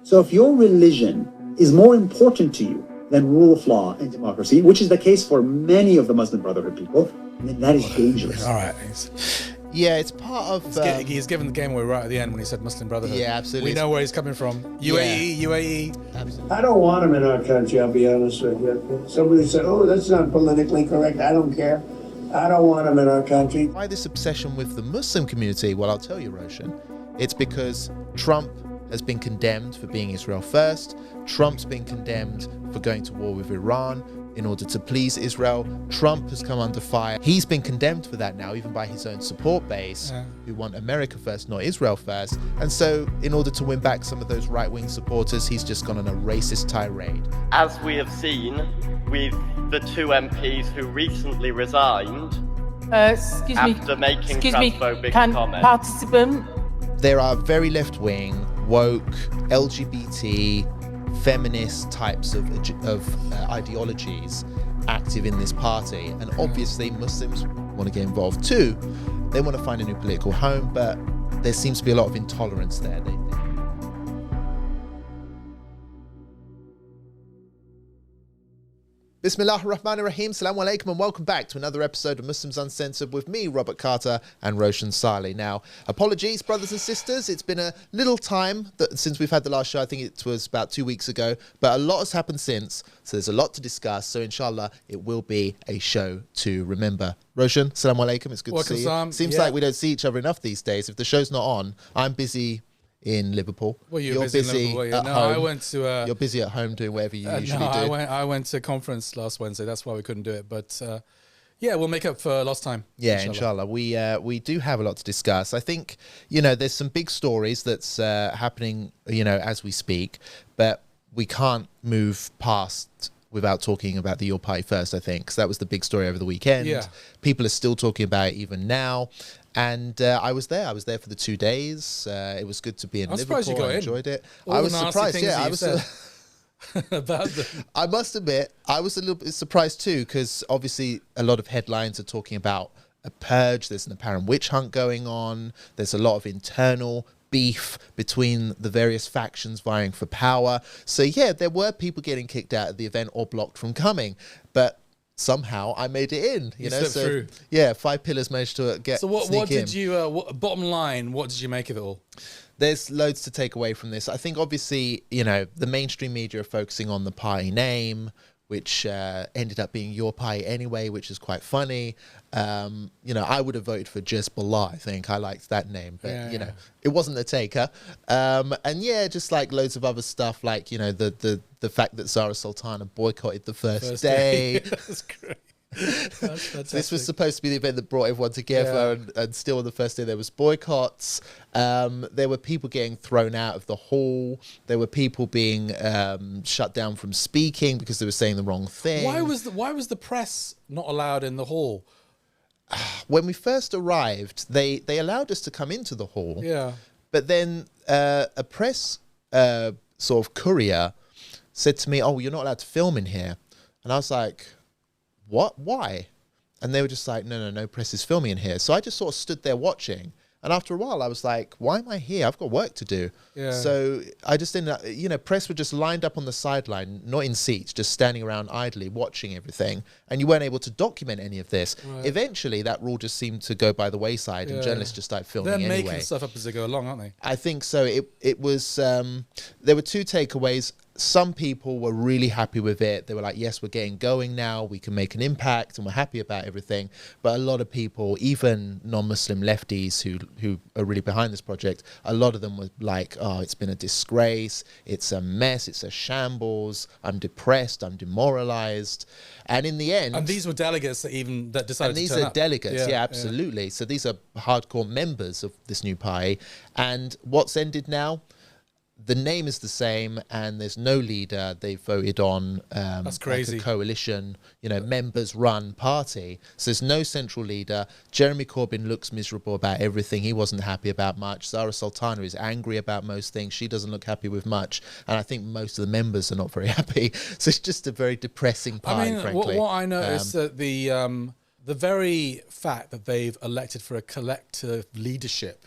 So if your religion is more important to you than rule of law and democracy, which is the case for many of the Muslim Brotherhood people, then that is dangerous. All right. Yeah, it's part of... he's given the game away right at the end when he said Muslim Brotherhood. Yeah, absolutely. We know where he's coming from. UAE. Absolutely. I don't want him in our country, I'll be honest with you. Somebody said, oh, that's not politically correct. I don't care. I don't want him in our country. Why this obsession with the Muslim community? Well, I'll tell you, Roshan. It's because Trump has been condemned for being Israel first. Trump's been condemned for going to war with Iran in order to please Israel. Trump has come under fire. He's been condemned for that now, even by his own support base, who want America first, not Israel first. And so, in order to win back some of those right-wing supporters, he's just gone on a racist tirade. As we have seen with the two MPs who recently resigned after making transphobic comments. Participant. There are very left-wing, woke, LGBT, feminist types of ideologies active in this party, and obviously Muslims want to get involved too. They want to find a new political home, but there seems to be a lot of intolerance there. Bismillahir Rahmanir Rahim, Assalamu alaikum, and welcome back to another episode of Muslims Uncensored with me, Robert Carter, and Roshan Saleh. Now, apologies, brothers and sisters. It's been a little time since we've had the last show. I think it was about 2 weeks ago, but a lot has happened since, so there's a lot to discuss. So, inshallah, it will be a show to remember. Roshan, Assalamu alaikum. It's good to see you. Seems like we don't see each other enough these days. If the show's not on, I'm busy in Liverpool. Well, you're busy in Liverpool, at home. I went to... You're busy at home doing whatever you usually do. I went to a conference last Wednesday. That's why we couldn't do it. But yeah, we'll make up for lost time. Yeah, inshallah. We do have a lot to discuss. I think, there's some big stories that's happening, as we speak. But we can't move past without talking about the Your Party first, I think. Because that was the big story over the weekend. Yeah. People are still talking about it even now. And I was there. I was there for the 2 days. It was good to be in Liverpool. Surprised you got I in. enjoyed it. All I was the nasty surprised. things Yeah, that I you was. said about them. I must admit, I was a little bit surprised too, because obviously a lot of headlines are talking about a purge. There's an apparent witch hunt going on. There's a lot of internal beef between the various factions vying for power. So yeah, there were people getting kicked out of the event or blocked from coming, but somehow I made it in, you know. So through. Yeah, 5 pillars managed to get. So what did you? Bottom line, what did you make of it all? There's loads to take away from this. I think obviously, the mainstream media are focusing on the party name, which ended up being Your Party anyway, which is quite funny. I would have voted for Just Billah. I think I liked that name, but it wasn't the taker. And yeah, just like loads of other stuff, like the fact that Zarah Sultana boycotted the first day. That's great. This was supposed to be the event that brought everyone together, and still on the first day there was boycotts. There were people getting thrown out of the hall. There were people being shut down from speaking because they were saying the wrong thing. Why was the press not allowed in the hall? When we first arrived, they allowed us to come into the hall. Yeah. But then a press sort of courier said to me, "Oh, you're not allowed to film in here," and I was like, "What? Why?" And they were just like, no press is filming in here. So I just sort of stood there watching. And after a while, I was like, why am I here? I've got work to do. Yeah. So I just didn't, press were just lined up on the sideline, not in seats, just standing around idly watching everything. And you weren't able to document any of this. Right. Eventually, that rule just seemed to go by the wayside and journalists just started filming anyway. They're making stuff up as they go along, aren't they? I think so. It was, there were two takeaways. Some people were really happy with it. They were like, yes, we're getting going now. We can make an impact and we're happy about everything. But a lot of people, even non-Muslim lefties who are really behind this project, a lot of them were like, oh, it's been a disgrace. It's a mess. It's a shambles. I'm depressed. I'm demoralized. And in the end... And these were delegates that decided to turn up. And these are delegates, yeah, absolutely. Yeah. So these are hardcore members of this new party. And what's ended now? The name is the same, and there's no leader. They voted on That's crazy. Like a coalition, members-run party. So there's no central leader. Jeremy Corbyn looks miserable about everything. He wasn't happy about much. Zarah Sultana is angry about most things. She doesn't look happy with much, and I think most of the members are not very happy. So it's just a very depressing party, frankly. What I noticed that the very fact that they've elected for a collective leadership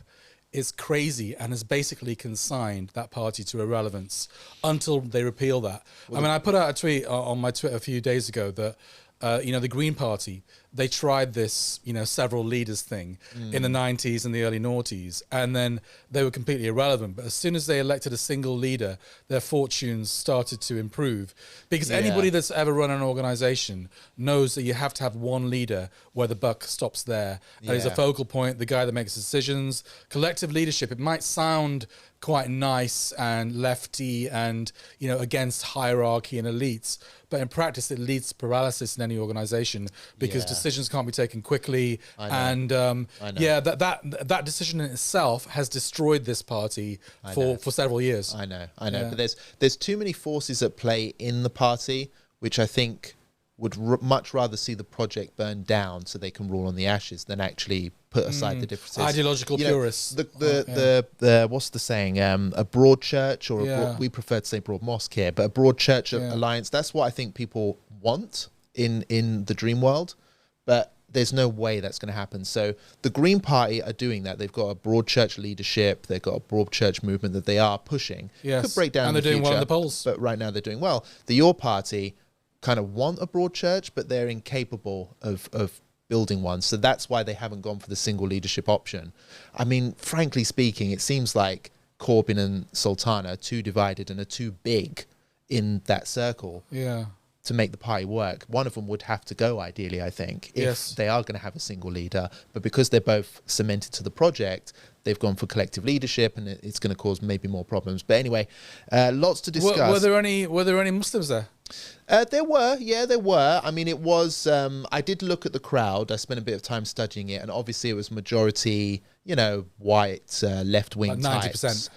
is crazy and has basically consigned that party to irrelevance until they repeal that. I mean, I put out a tweet on my Twitter a few days ago that, the Green Party, they tried this, several leaders thing in the 90s and the early noughties, and then they were completely irrelevant. But as soon as they elected a single leader, their fortunes started to improve. Because anybody that's ever run an organization knows that you have to have one leader where the buck stops there. And he's a focal point, the guy that makes decisions. Collective leadership, it might sound quite nice and lefty and, against hierarchy and elites, but in practice it leads to paralysis in any organization because decisions can't be taken quickly. And that decision in itself has destroyed this party for several years. I know. But there's too many forces at play in the party, which I think would much rather see the project burn down so they can roll on the ashes than actually put aside the differences. Ideological purists. The what's the saying? A broad church, or we prefer to say broad mosque here, but a broad church alliance. That's what I think people want in the dream world, but there's no way that's going to happen. So the Green Party are doing that. They've got a broad church leadership. They've got a broad church movement that they are pushing. Yes. Could break down and they're doing well in the polls. But right now they're doing well. The Your Party kind of want a broad church, but they're incapable of building one. So that's why they haven't gone for the single leadership option. I mean, frankly speaking, it seems like Corbyn and Sultana are too divided and are too big in that circle to make the party work. One of them would have to go, ideally, I think, if they are going to have a single leader. But because they're both cemented to the project, they've gone for collective leadership, and it's going to cause maybe more problems. But anyway, lots to discuss. Were there any Muslims there? There were. I mean, it was, I did look at the crowd. I spent a bit of time studying it, and obviously it was majority, white, left-wing types. 90%.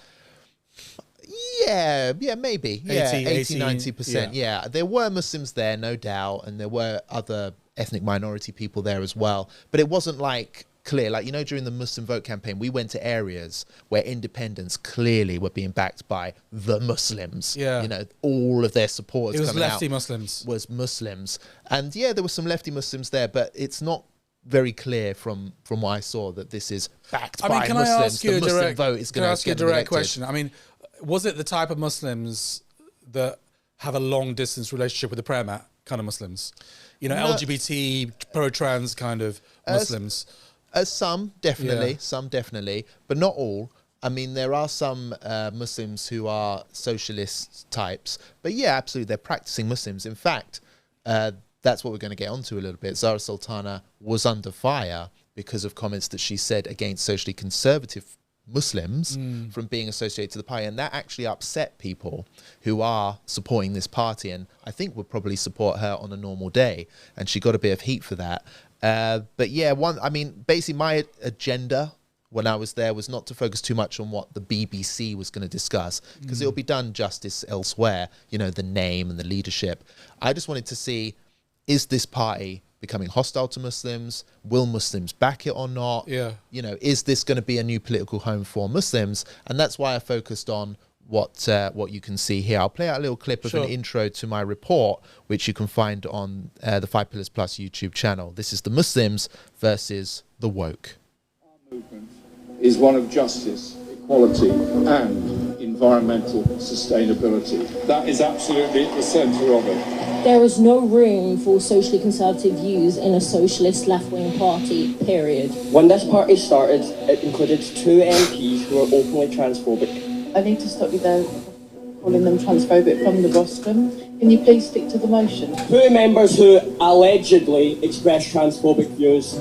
Yeah, maybe. 80, 90%. Yeah. There were Muslims there, no doubt, and there were other ethnic minority people there as well. But it wasn't like clear, like, during the Muslim vote campaign, we went to areas where independents clearly were being backed by the Muslims. Yeah. All of their supporters it was coming lefty out Muslims. was Muslims. And there were some lefty Muslims there, but it's not very clear from what I saw that this is backed by can Muslims. I ask you the Muslim vote is going to ask you a direct question? I mean, was it the type of Muslims that have a long distance relationship with the prayer mat kind of Muslims? LGBT, pro-trans kind of Muslims? Some definitely, but not all. I mean, there are some Muslims who are socialist types, but absolutely, they're practicing Muslims. In fact, that's what we're going to get onto a little bit. Zarah Sultana was under fire because of comments that she said against socially conservative Muslims from being associated to the party, and that actually upset people who are supporting this party, and I think would probably support her on a normal day, and she got a bit of heat for that. But basically my agenda when I was there was not to focus too much on what the BBC was going to discuss, because it'll be done justice elsewhere, the name and the leadership. I just wanted to see, is this party becoming hostile to Muslims? Will Muslims back it or not? Is this going to be a new political home for Muslims? And that's why I focused on what you can see here. I'll play out a little clip of an intro to my report, which you can find on the 5 Pillars Plus YouTube channel. This is the Muslims versus the woke. Our movement is one of justice, equality and environmental sustainability. That is absolutely at the centre of it. There is no room for socially conservative views in a socialist left-wing party, period. When this party started, it included 2 MPs who were openly transphobic. I need to stop you there calling them transphobic from the rostrum. Can you please stick to the motion? 2 members who allegedly expressed transphobic views.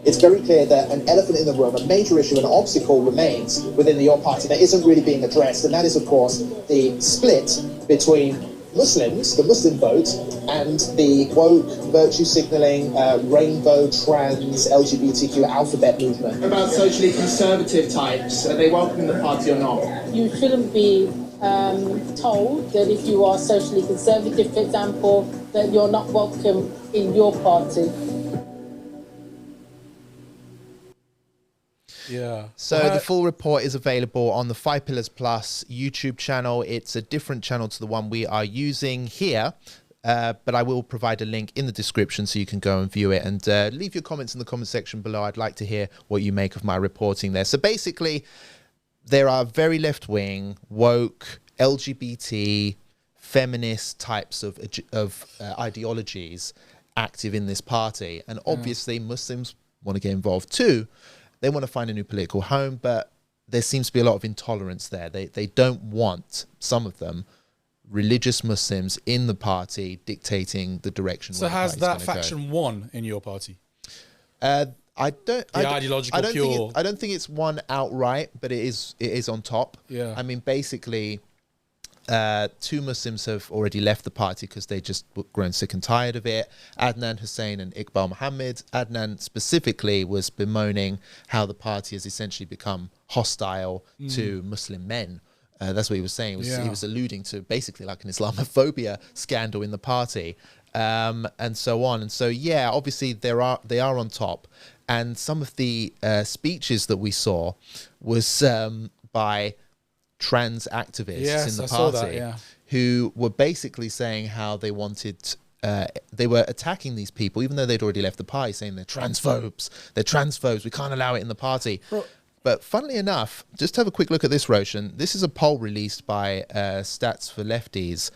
It's very clear that an elephant in the room, a major issue, an obstacle remains within the Your Party that isn't really being addressed, and that is, of course, the split between Muslims, the Muslim vote, and the woke, virtue signalling, rainbow, trans, LGBTQ alphabet movement. About socially conservative types, are they welcome in the party or not? You shouldn't be told that if you are socially conservative, for example, that you're not welcome in your party. So the full report is available on the 5 Pillars Plus YouTube channel. It's a different channel to the one we are using here. but I will provide a link in the description so you can go and view it, and leave your comments in the comment section below. I'd like to hear what you make of my reporting there. So basically, there are very left-wing, woke, LGBT, feminist types of ideologies active in this party, and obviously Muslims want to get involved too. They want to find a new political home, but there seems to be a lot of intolerance there. They don't want, some of them, religious Muslims in the party dictating the direction. So has that faction won in your party? I don't think it's won outright, but it is on top. Yeah. I mean, basically, 2 Muslims have already left the party because they just grown sick and tired of it. Adnan Hussein and Iqbal Muhammad. Adnan specifically was bemoaning how the party has essentially become hostile to Muslim men. That's what he was saying. He was alluding to basically like an Islamophobia scandal in the party, and so on. And so, yeah, obviously they are on top. And some of the speeches that we saw was by trans activists in the party who were basically saying how they wanted, they were attacking these people, even though they'd already left the party, saying they're transphobes, we can't allow it in the party. But funnily enough, just have a quick look at this, Roshan. This is a poll released by Stats for Lefties.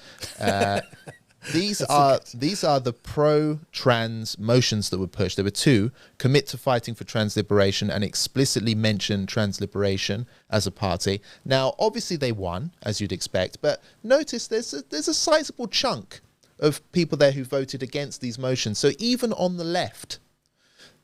These are the pro-trans motions that were pushed. There were 2: commit to fighting for trans liberation and explicitly mention trans liberation as a party. Now, obviously they won, as you'd expect, but notice there's a sizable chunk of people there who voted against these motions. So even on the left,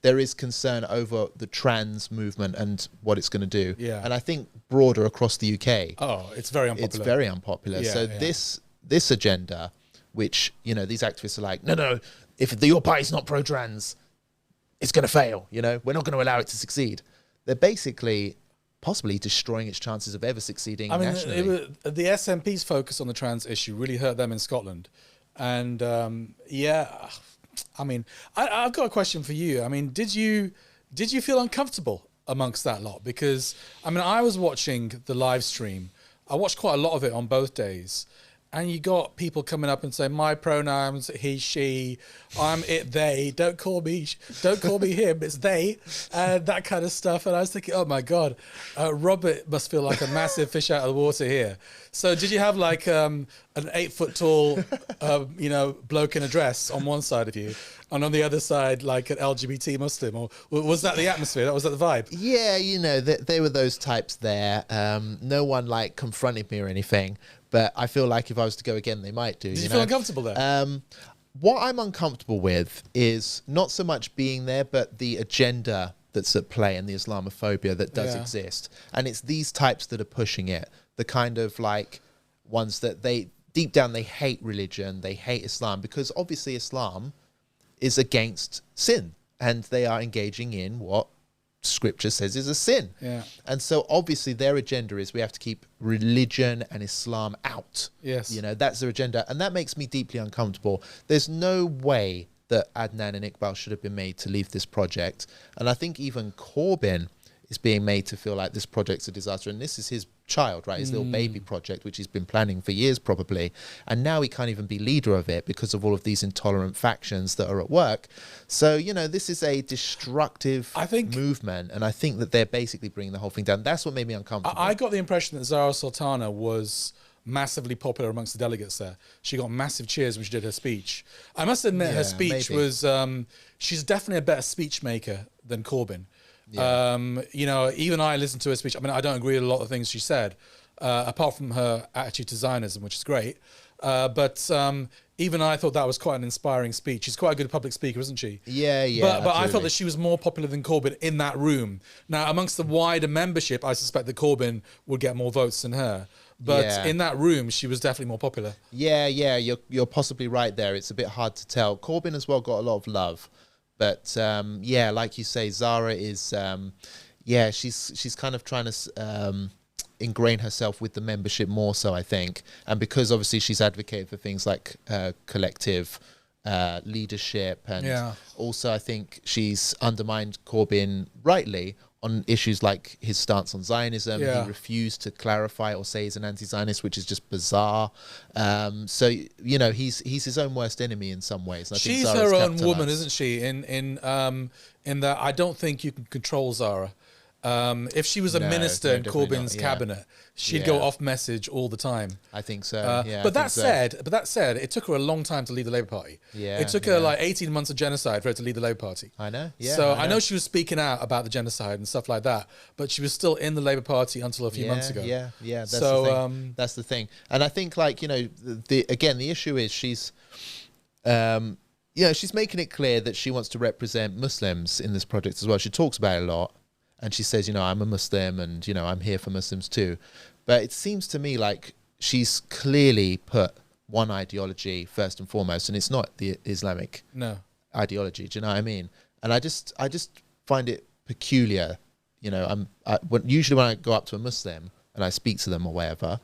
there is concern over the trans movement and what it's going to do. Yeah. And I think broader across the UK. Oh, it's very unpopular. It's very unpopular. Yeah, so this agenda, which, you know, these activists are like, no, if your party's not pro-trans, it's going to fail. You know, we're not going to allow it to succeed. They're basically possibly destroying its chances of ever succeeding nationally. The SNP's focus on the trans issue really hurt them in Scotland. And I mean, I've got a question for you. I mean, did you feel uncomfortable amongst that lot? Because, I mean, I was watching the live stream. I watched quite a lot of it on both days. And you got people coming up and saying, my pronouns, he, she, I'm it, they, don't call me him, it's they, and that kind of stuff. And I was thinking, oh my God, Robert must feel like a massive fish out of the water here. So did you have like an 8 foot tall, bloke in a dress on one side of you, and on the other side, like an LGBT Muslim? Or was that the atmosphere? Was that the vibe? Yeah, you know, there were those types there. No one like confronted me or anything. But I feel like if I was to go again, they might do. Did you feel uncomfortable there? What I'm uncomfortable with is not so much being there, but the agenda that's at play and the Islamophobia that does exist. And it's these types that are pushing it. The kind of like ones that deep down, they hate religion, they hate Islam, because obviously Islam is against sin. And they are engaging in what Scripture says is a sin. Yeah. And so obviously their agenda is we have to keep religion and Islam out. Yes. You know, that's their agenda. And that makes me deeply uncomfortable. There's no way that Adnan and Iqbal should have been made to leave this project. And I think even Corbyn is being made to feel like this project's a disaster. And this is his child, right? His little baby project, which he's been planning for years probably. And now he can't even be leader of it because of all of these intolerant factions that are at work. So, you know, this is a destructive movement. And I think that they're basically bringing the whole thing down. That's what made me uncomfortable. I got the impression that Zarah Sultana was massively popular amongst the delegates there. She got massive cheers when she did her speech. I must admit her speech was, she's definitely a better speech maker than Corbyn. Yeah. You know, even I listened to her speech. I mean, I don't agree with a lot of things she said, apart from her attitude to Zionism, which is great. But even I thought that was quite an inspiring speech. She's quite a good public speaker, isn't she? Yeah. But I thought that she was more popular than Corbyn in that room. Now, amongst the wider membership, I suspect that Corbyn would get more votes than her. But in that room, she was definitely more popular. Yeah, you're possibly right there. It's a bit hard to tell. Corbyn as well got a lot of love. But like you say, Zara is, she's kind of trying to ingrain herself with the membership more so, I think. And because obviously she's advocated for things like collective leadership, and also I think she's undermined Corbyn rightly on issues like his stance on Zionism. Yeah. He refused to clarify or say he's an anti-Zionist, which is just bizarre. So you know, he's his own worst enemy in some ways. And I think She's Zara's her own capitalized. woman, isn't she? In that I don't think you can control Zara. If she was a No, minister no, in definitely Corbyn's not, yeah. cabinet, she'd Yeah. go off message all the time. I think so. Yeah, but I that think so. said, it took her a long time to lead the Labour Party. Yeah, it took her like 18 months of genocide for her to lead the Labour Party. I know. Yeah. So I know she was speaking out about the genocide and stuff like that, but she was still in the Labour Party until a few months ago. Yeah. That's So, the thing. That's the thing. And I think, like, you know, the issue is she's, she's making it clear that she wants to represent Muslims in this project as well. She talks about it a lot. And she says, you know, I'm a Muslim and, you know, I'm here for Muslims too. But it seems to me like she's clearly put one ideology first and foremost, and it's not the Islamic ideology. Do you know what I mean? And I just find it peculiar. You know, usually when I go up to a Muslim and I speak to them or whatever,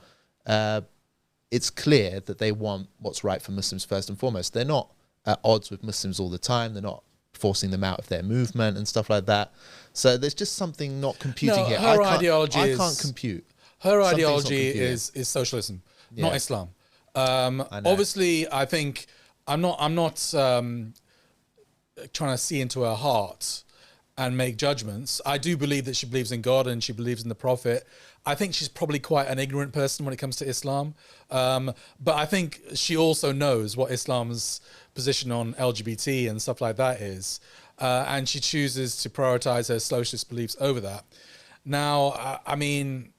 it's clear that they want what's right for Muslims first and foremost. They're not at odds with Muslims all the time. They're not forcing them out of their movement and stuff like that. So there's just something not computing here. Her I ideology can't compute. Her Something's ideology not is socialism, not Yeah. Islam. I know. Obviously, I think I'm not trying to see into her heart and make judgments. I do believe that she believes in God and she believes in the Prophet. I think she's probably quite an ignorant person when it comes to Islam. But I think she also knows what Islam's position on LGBT and stuff like that is. And she chooses to prioritize her socialist beliefs over that. Now, I mean,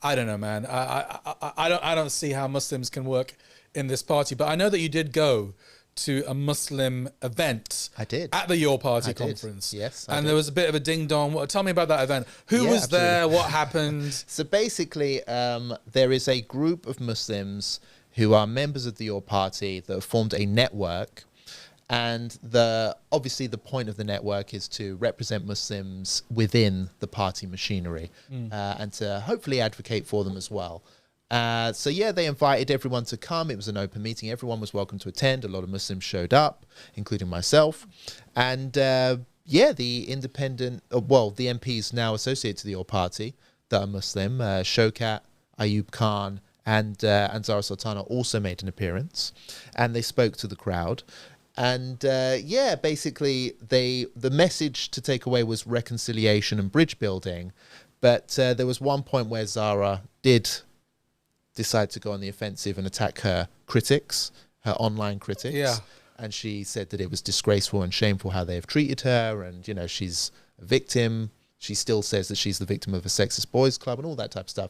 I don't know, man. I don't see how Muslims can work in this party. But I know that you did go to a Muslim event. I did. At the Your Party conference. Yes. And there was a bit of a ding dong. Tell me about that event. Who was absolutely. there? What happened? So basically, there is a group of Muslims who are members of the Your Party that have formed a network. And obviously the point of the network is to represent Muslims within the party machinery and to hopefully advocate for them as well. So yeah, they invited everyone to come. It was an open meeting. Everyone was welcome to attend. A lot of Muslims showed up, including myself. And the MPs now associated to the Your Party that are Muslim, Showkat, Ayub Khan, and Zarah Sultana also made an appearance, and they spoke to the crowd. And basically the message to take away was reconciliation and bridge building. But there was one point where Zara did decide to go on the offensive and attack her critics, her online critics. Yeah. And she said that it was disgraceful and shameful how they have treated her. And, you know, she's a victim. She still says that she's the victim of a sexist boys club and all that type of stuff.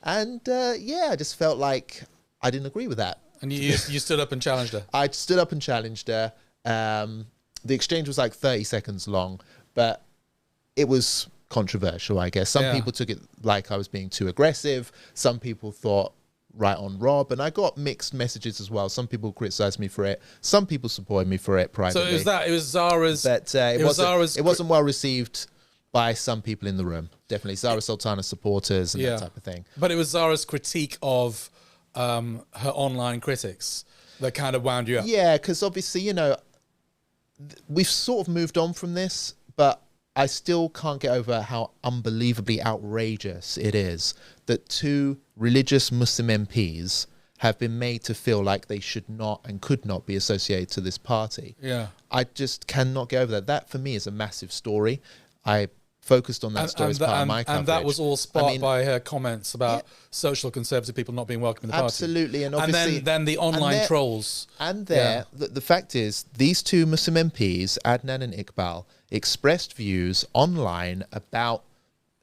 And I just felt like I didn't agree with that. And you stood up and challenged her. I stood up and challenged her. The exchange was like 30 seconds long, but it was controversial, I guess. Some people took it like I was being too aggressive. Some people thought right on Rob, and I got mixed messages as well. Some people criticized me for it. Some people supported me for it privately. So it was Zara's... But it wasn't well received by some people in the room. Definitely. Zarah Sultana supporters and that type of thing. But it was Zara's critique of her online critics that kind of wound you up. Yeah, because obviously, you know, we've sort of moved on from this, but I still can't get over how unbelievably outrageous it is that two religious Muslim MPs have been made to feel like they should not and could not be associated to this party. Yeah. I just cannot get over that. That, for me, is a massive story. I focused on that story as part of my coverage. And that was all sparked by her comments about social conservative people not being welcome in the party. Absolutely. And obviously... And then the online trolls. And the fact is, these two Muslim MPs, Adnan and Iqbal, expressed views online about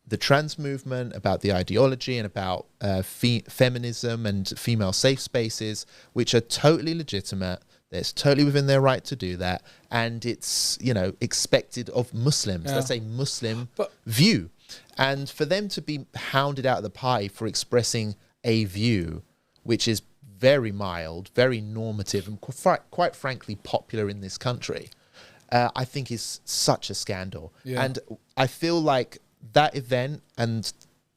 the trans movement, about the ideology, and about feminism and female safe spaces, which are totally legitimate. It's totally within their right to do that, and it's, you know, expected of Muslims. Yeah. That's a Muslim view, and for them to be hounded out of the party for expressing a view which is very mild, very normative, and quite frankly popular in this country, I think is such a scandal. Yeah. And I feel like that event and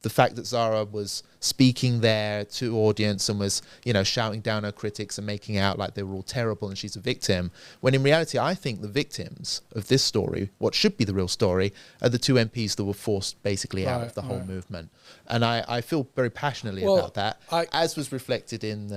the fact that Zarah was speaking there to audience and was, you know, shouting down her critics and making out like they were all terrible and she's a victim, when in reality, I think the victims of this story, what should be the real story, are the two MPs that were forced basically out of the whole movement. And I feel very passionately about that, as was reflected in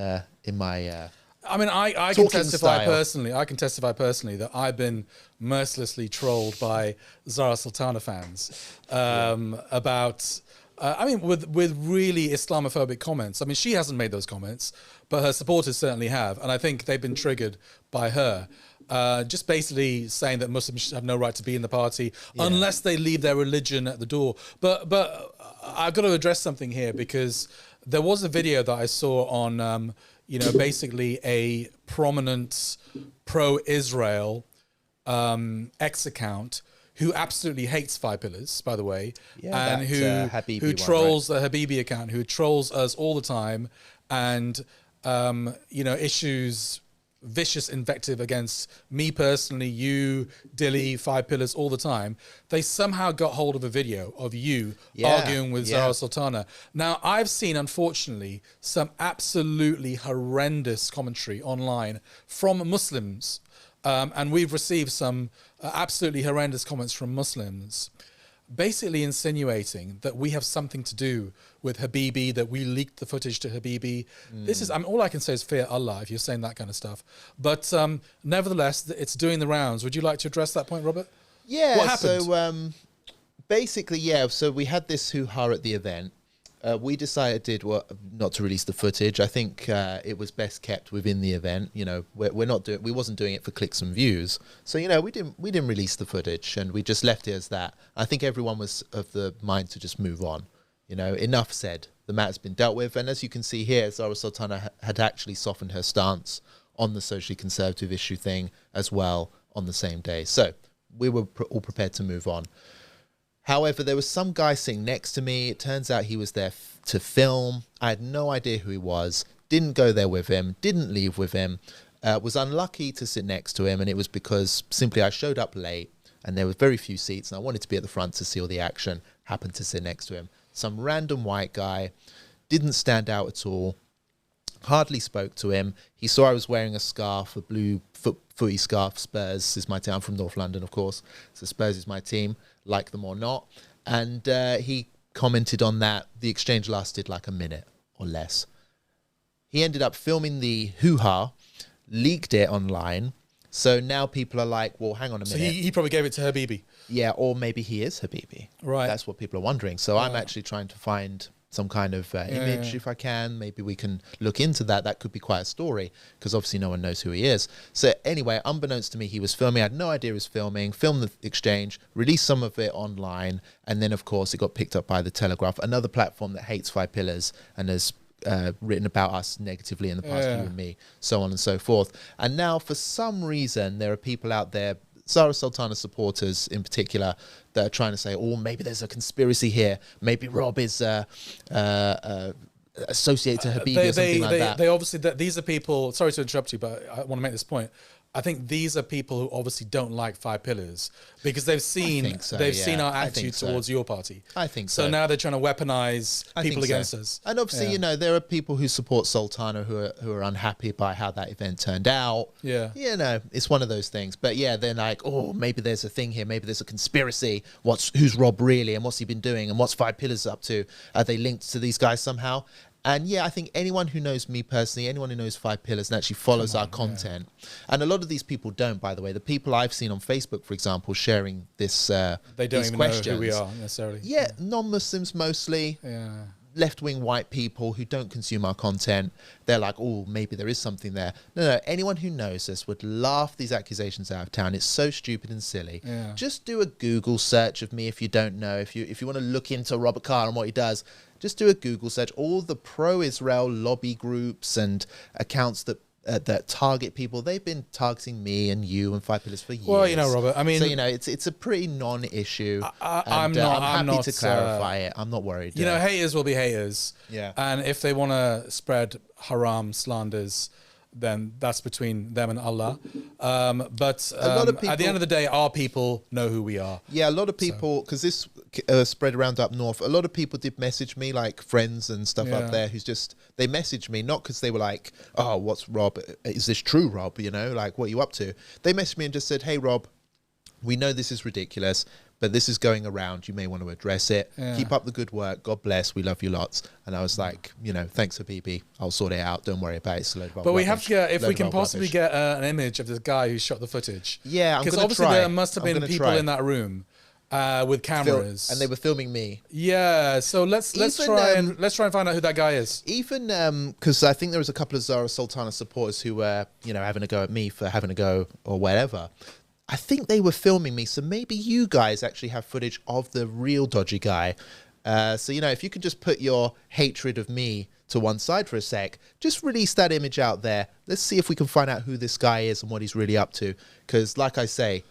my... I mean, I can testify personally. I can testify personally that I've been mercilessly trolled by Zarah Sultana fans about... I mean, with really Islamophobic comments. I mean, she hasn't made those comments, but her supporters certainly have. And I think they've been triggered by her. Just basically saying that Muslims have no right to be in the party unless they leave their religion at the door. But I've got to address something here, because there was a video that I saw on, you know, basically a prominent pro-Israel X account who absolutely hates Five Pillars, by the way, and who trolls the Habibi account, who trolls us all the time, and you know, issues vicious invective against me personally, you, Dilly, Five Pillars, all the time. They somehow got hold of a video of you arguing with Zarah Sultana. Now, I've seen, unfortunately, some absolutely horrendous commentary online from Muslims. And we've received some absolutely horrendous comments from Muslims, basically insinuating that we have something to do with Habibi, that we leaked the footage to Habibi. This is, I mean, all I can say is fear Allah if you're saying that kind of stuff. But nevertheless, it's doing the rounds. Would you like to address that point, Robert? Yeah. What happened? So basically, so we had this hoo-ha at the event. We decided not to release the footage. I think it was best kept within the event. You know, we wasn't doing it for clicks and views. So, you know, we didn't release the footage, and we just left it as that. I think everyone was of the mind to just move on. You know, enough said. The matter's been dealt with, and as you can see here, Zarah Sultana had actually softened her stance on the socially conservative issue thing as well on the same day. So we were all prepared to move on. However, there was some guy sitting next to me. It turns out he was there to film. I had no idea who he was. Didn't go there with him. Didn't leave with him. Was unlucky to sit next to him. And it was because simply I showed up late and there were very few seats. And I wanted to be at the front to see all the action. Happened to sit next to him. Some random white guy. Didn't stand out at all. Hardly spoke to him. He saw I was wearing a scarf, a blue footy scarf. Spurs is my team. I'm from North London, of course. So Spurs is my team, like them or not. And he commented on that. The exchange lasted like a minute or less. He ended up filming the hoo-ha, leaked it online. So now people are like, well, hang on a minute. So he probably gave it to Habibi. Yeah, or maybe he is Habibi. Right. That's what people are wondering. So I'm actually trying to find some kind of image if I can. Maybe we can look into that. That could be quite a story, because obviously no one knows who he is. So anyway, unbeknownst to me, he was filming. I had no idea he was filming. Filmed the exchange, released some of it online, and then of course it got picked up by The Telegraph, another platform that hates Five Pillars and has written about us negatively in the past, you and me, so on and so forth. And now for some reason there are people out there, Zarah Sultana supporters in particular, that are trying to say, oh, maybe there's a conspiracy here. Maybe Rob is associated to Habibi or something like that. They obviously, these are people, sorry to interrupt you, but I want to make this point. I think these are people who obviously don't like Five Pillars because they've seen seen our attitude towards your party. I think so. So now they're trying to weaponize people against us. And obviously, you know, there are people who support Sultana who are unhappy by how that event turned out. Yeah. You know, it's one of those things. But yeah, they're like, oh, maybe there's a thing here. Maybe there's a conspiracy. Who's Rob really? And what's he been doing? And what's Five Pillars up to? Are they linked to these guys somehow? And yeah, I think anyone who knows me personally, anyone who knows Five Pillars and actually follows our content, and a lot of these people don't, by the way. The people I've seen on Facebook, for example, sharing this, they don't even know who we are necessarily. Yeah, non-Muslims mostly. Yeah. Left-wing white people who don't consume our content. They're like, oh, maybe there is something there. No, anyone who knows us would laugh these accusations out of town. It's so stupid and silly. Yeah. Just do a Google search of me if you don't know. If you want to look into Robert Carr and what he does, just do a Google search. All the pro-Israel lobby groups and accounts that target people, they've been targeting me and you and Five Pillars for years. Well, you know, Robert, I mean, so you know, it's a pretty non-issue. I'm happy to clarify it. I'm not worried. You know, haters will be haters. Yeah. And if they want to spread haram slanders, then that's between them and Allah. But lot of people, at the end of the day, our people know who we are. Yeah, a lot of people, because this spread around up north, a lot of people did message me, like friends and stuff up there, they messaged me, not because they were like, oh, what's Rob? Is this true, Rob? You know, like, what are you up to? They messaged me and just said, hey, Rob, we know this is ridiculous, but this is going around. You may want to address it. Yeah. Keep up the good work. God bless. We love you lots. And I was like, you know, thanks, Habibi. I'll sort it out. Don't worry about it. It's a load of but rubbish. we have to get, if we can possibly get an image of this guy who shot the footage. Yeah, because obviously there must have been people in that room with cameras, and they were filming me. Yeah, so let's try and find out who that guy is. Even because I think there was a couple of Zarah Sultana supporters who were, you know, having a go at me for having a go or whatever. I think they were filming me, so maybe you guys actually have footage of the real dodgy guy. So, you know, if you could just put your hatred of me to one side for a sec, just release that image out there. Let's see if we can find out who this guy is and what he's really up to. Because, like I say,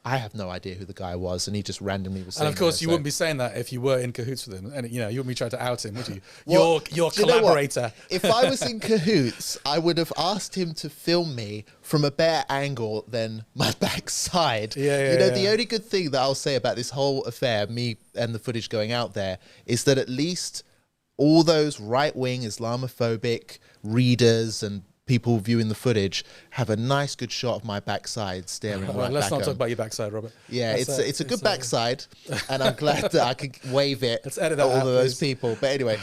I have no idea who the guy was, and he just randomly was saying. And of course, you wouldn't be saying that if you were in cahoots with him, and you know, you wouldn't be trying to out him, would you? Well, your collaborator. If I was in cahoots, I would have asked him to film me from a better angle than my backside. Yeah, you know, the only good thing that I'll say about this whole affair, me and the footage going out there, is that at least all those right-wing Islamophobic readers and people viewing the footage have a nice good shot of my backside staring right let's back not at talk about your backside, Robert. Yeah, it's a good backside, and I'm glad that I could wave it let's edit at that all out, of those please. people. But anyway,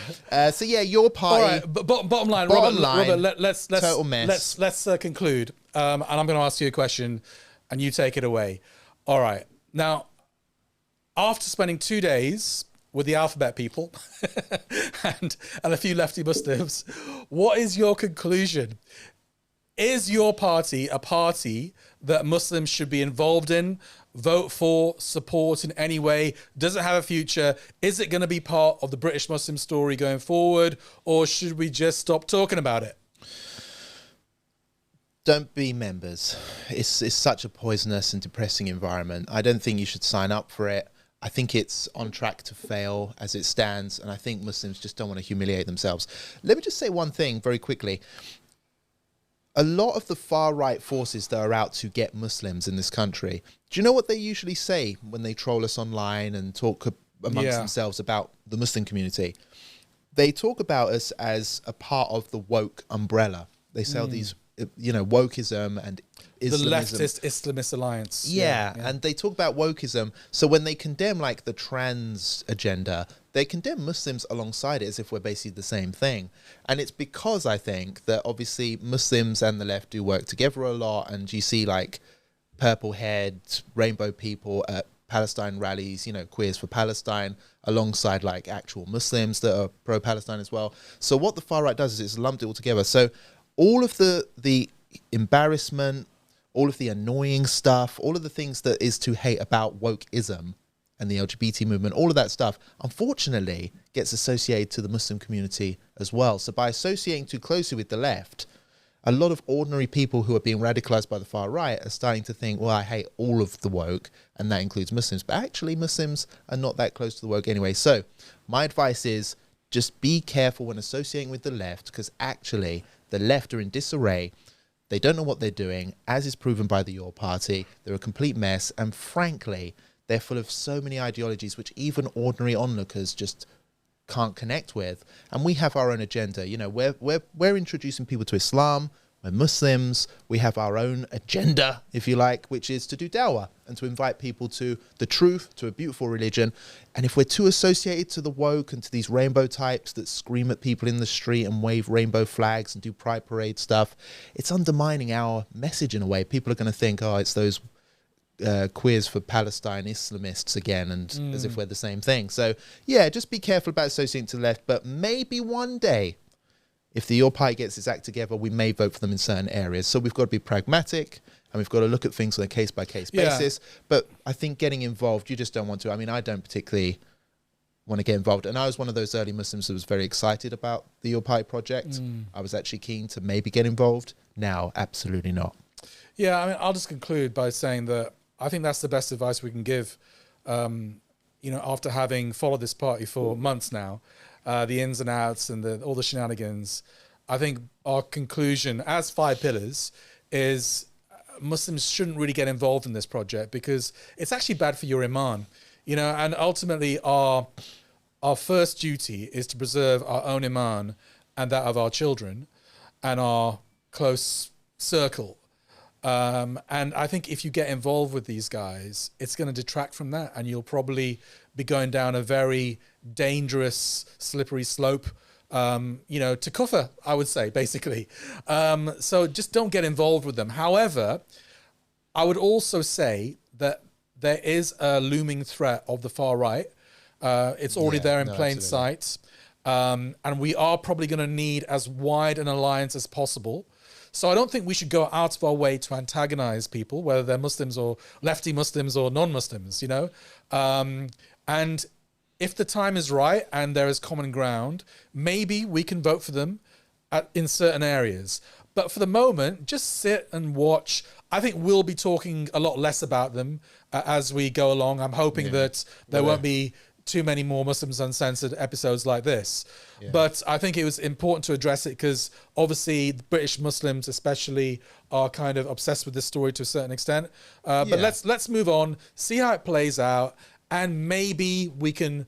so yeah, your party. All right, but bottom line, Robert, let's total mess. Let's conclude, and I'm going to ask you a question, and you take it away. All right, now, after spending 2 days with the alphabet people and a few lefty Muslims, what is your conclusion? Is your party a party that Muslims should be involved in, vote for, support in any way? Does it have a future? Is it going to be part of the British Muslim story going forward, or should we just stop talking about it? Don't be members. It's such a poisonous and depressing environment. I don't think you should sign up for it. I think it's on track to fail as it stands, and I think Muslims just don't want to humiliate themselves. Let me just say one thing very quickly. A lot of the far-right forces that are out to get Muslims in this country, do you know what they usually say when they troll us online and talk amongst themselves about the Muslim community? They talk about us as a part of the woke umbrella. They sell these, you know, wokeism and Islamism. The leftist Islamist alliance. Yeah, and they talk about wokeism. So when they condemn like the trans agenda, they condemn Muslims alongside it as if we're basically the same thing. And it's because I think that obviously Muslims and the left do work together a lot, and you see like purple-haired rainbow people at Palestine rallies, you know, Queers for Palestine, alongside like actual Muslims that are pro-Palestine as well. So what the far right does is it's lumped it all together. So all of the embarrassment, all of the annoying stuff, all of the things that is to hate about wokeism and the LGBT movement, all of that stuff, unfortunately, gets associated to the Muslim community as well. So by associating too closely with the left, a lot of ordinary people who are being radicalized by the far right are starting to think, well, I hate all of the woke, and that includes Muslims. But actually, Muslims are not that close to the woke anyway. So my advice is just be careful when associating with the left, because actually the left are in disarray. They don't know what they're doing, as is proven by the Your Party. They're a complete mess. And frankly, they're full of so many ideologies which even ordinary onlookers just can't connect with. And we have our own agenda. You know, we're introducing people to Islam. We're Muslims. We have our own agenda, if you like, which is to do dawah and to invite people to the truth, to a beautiful religion. And if we're too associated to the woke and to these rainbow types that scream at people in the street and wave rainbow flags and do pride parade stuff, it's undermining our message in a way. People are going to think, oh, it's those Queers for Palestine Islamists again, and as if we're the same thing. So yeah, just be careful about associating to the left, but maybe one day, if the Your Party gets its act together, we may vote for them in certain areas. So we've got to be pragmatic, and we've got to look at things on a case-by-case basis. But I think getting involved, you just don't want to. I mean, I don't particularly want to get involved. And I was one of those early Muslims who was very excited about the Your Party project. I was actually keen to maybe get involved. Now, absolutely not. Yeah, I mean, I'll just conclude by saying that I think that's the best advice we can give, you know, after having followed this party for months now. The ins and outs and all the shenanigans. I think our conclusion as 5 pillars is Muslims shouldn't really get involved in this project because it's actually bad for your iman, you know, and ultimately our first duty is to preserve our own iman and that of our children and our close circle. And I think if you get involved with these guys, it's going to detract from that, and you'll probably be going down a very dangerous, slippery slope, you know, to kufr, I would say, basically. So just don't get involved with them. However, I would also say that there is a looming threat of the far right. It's already there in plain sight. And we are probably going to need as wide an alliance as possible. So I don't think we should go out of our way to antagonize people, whether they're Muslims or lefty Muslims or non-Muslims, you know. And if the time is right and there is common ground, maybe we can vote for them in certain areas. But for the moment, just sit and watch. I think we'll be talking a lot less about them as we go along. I'm hoping that there won't be too many more Muslims Uncensored episodes like this. Yeah. But I think it was important to address it because obviously the British Muslims especially are kind of obsessed with this story to a certain extent. But let's move on, see how it plays out, and maybe we can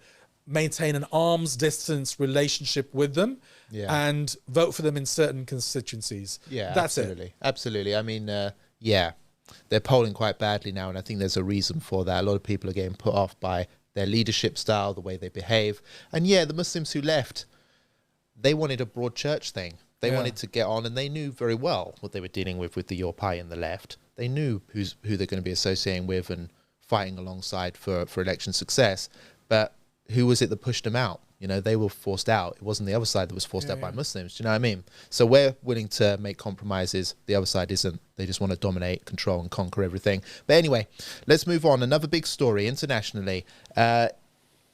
maintain an arm's distance relationship with them and vote for them in certain constituencies. Yeah, that's it. Absolutely. I mean, they're polling quite badly now, and I think there's a reason for that. A lot of people are getting put off by their leadership style, the way they behave. And the Muslims who left, they wanted a broad church thing. They wanted to get on, and they knew very well what they were dealing with the Your Pie and the left. They knew who they're going to be associating with and fighting alongside for election success. But who was it that pushed them out? You know, they were forced out. It wasn't the other side that was forced out by Muslims. Do you know what I mean? So we're willing to make compromises. The other side isn't. They just want to dominate, control, and conquer everything. But anyway, let's move on. Another big story internationally.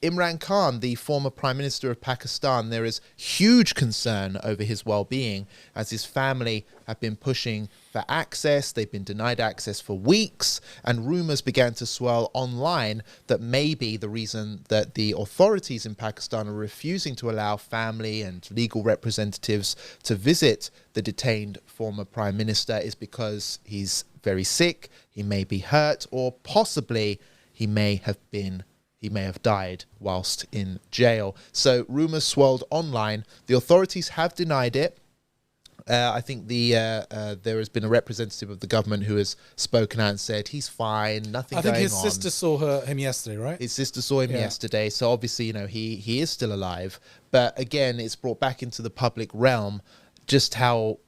Imran Khan, the former Prime Minister of Pakistan, there is huge concern over his well-being as his family have been pushing for access. They've been denied access for weeks, and rumors began to swirl online that maybe the reason that the authorities in Pakistan are refusing to allow family and legal representatives to visit the detained former Prime Minister is because he's very sick, he may be hurt, or possibly he may have died whilst in jail. So rumors swirled online. The authorities have denied it. I think there has been a representative of the government who has spoken out and said he's fine, nothing going on. I think his sister saw him yesterday, right? His sister saw him yesterday. So obviously, you know, he is still alive. But again, it's brought back into the public realm just how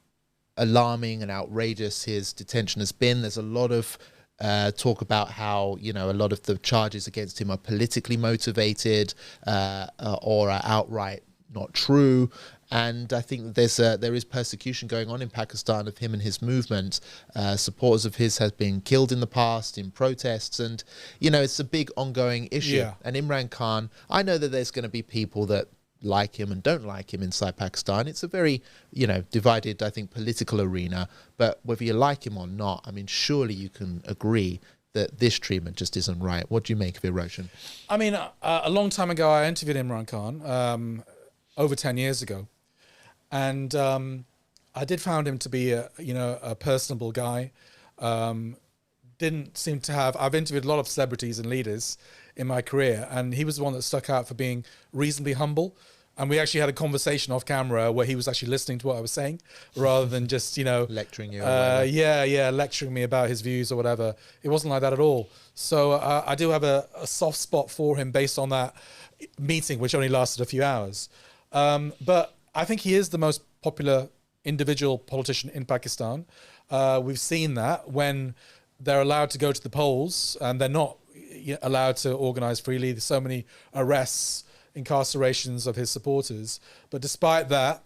alarming and outrageous his detention has been. There's a lot of talk about how, you know, a lot of the charges against him are politically motivated or are outright not true. And I think there is persecution going on in Pakistan of him and his movement. Supporters of his have been killed in the past in protests, and you know, it's a big ongoing issue. Yeah. And Imran Khan, I know that there's going to be people that like him and don't like him inside Pakistan. It's a very, you know, divided, I think, political arena. But whether you like him or not, I mean, surely you can agree that this treatment just isn't right. What do you make of it, Roshan? I mean, a long time ago, I interviewed Imran Khan, over 10 years ago. And I did find him to be a personable guy. Didn't seem to have... I've interviewed a lot of celebrities and leaders in my career, and he was the one that stuck out for being reasonably humble. And we actually had a conversation off camera where he was actually listening to what I was saying rather than just, you know... lecturing you. Lecturing me about his views or whatever. It wasn't like that at all. So I do have a soft spot for him based on that meeting, which only lasted a few hours. But I think he is the most popular individual politician in Pakistan. We've seen that when they're allowed to go to the polls and they're not allowed to organize freely. There's so many arrests, incarcerations of his supporters. But despite that,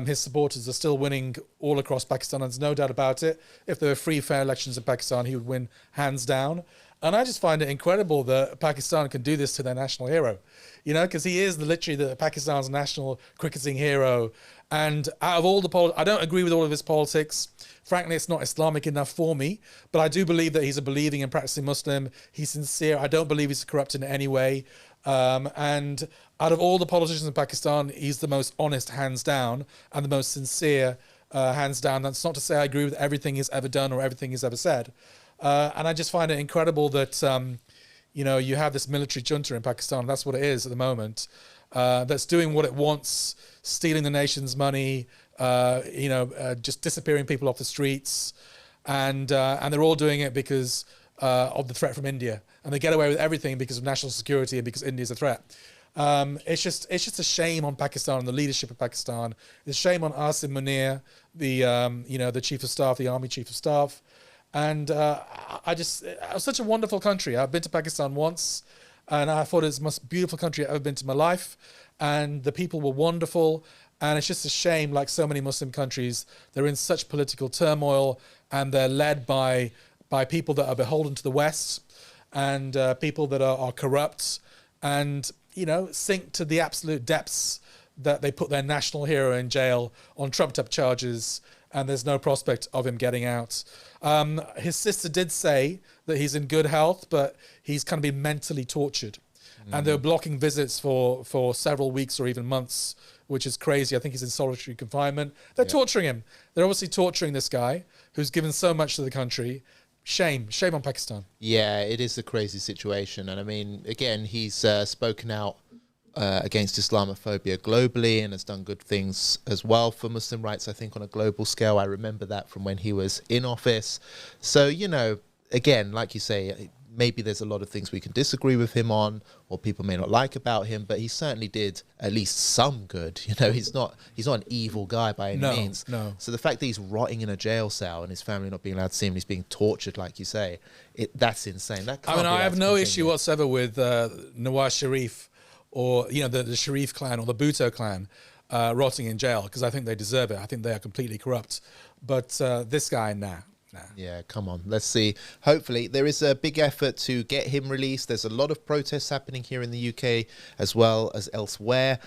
his supporters are still winning all across Pakistan. And there's no doubt about it. If there were free, fair elections in Pakistan, he would win hands down. And I just find it incredible that Pakistan can do this to their national hero, you know, because he is literally Pakistan's national cricketing hero. And out of all the I don't agree with all of his politics. Frankly, it's not Islamic enough for me, but I do believe that he's a believing and practicing Muslim. He's sincere. I don't believe he's corrupt in any way. And out of all the politicians in Pakistan, he's the most honest, hands down, and the most sincere, hands down. That's not to say I agree with everything he's ever done or everything he's ever said. And I just find it incredible that, you have this military junta in Pakistan. That's what it is at the moment. That's doing what it wants, stealing the nation's money, just disappearing people off the streets. And they're all doing it because of the threat from India. And they get away with everything because of national security and because India is a threat. It's just a shame on Pakistan and the leadership of Pakistan. It's a shame on Asim Munir, the chief of staff, the army chief of staff. And it was such a wonderful country. I've been to Pakistan once, and I thought it was the most beautiful country I've ever been to in my life. And the people were wonderful. And it's just a shame, like so many Muslim countries, they're in such political turmoil, and they're led by people that are beholden to the West, and people that are corrupt, and sink to the absolute depths that they put their national hero in jail on trumped-up charges, and there's no prospect of him getting out. His sister did say that he's in good health, but he's kind of been mentally tortured. And they're blocking visits for several weeks or even months, which is crazy. I think he's in solitary confinement. They're torturing him. They're obviously torturing this guy who's given so much to the country. Shame on Pakistan. Yeah, it is a crazy situation. And I mean, again, he's spoken out against Islamophobia globally and has done good things as well for Muslim rights, I think, on a global scale. I remember that from when he was in office. So, again, like you say, maybe there's a lot of things we can disagree with him on, or people may not like about him, but he certainly did at least some good. He's not an evil guy by any means. No. So the fact that he's rotting in a jail cell and his family not being allowed to see him, and he's being tortured, like you say, that's insane. I have no issue whatsoever with Nawaz Sharif or the Sharif clan or the Bhutto clan rotting in jail, because I think they deserve it. I think they are completely corrupt. But this guy, nah. Yeah, come on. Let's see. Hopefully, there is a big effort to get him released. There's a lot of protests happening here in the UK as well as elsewhere.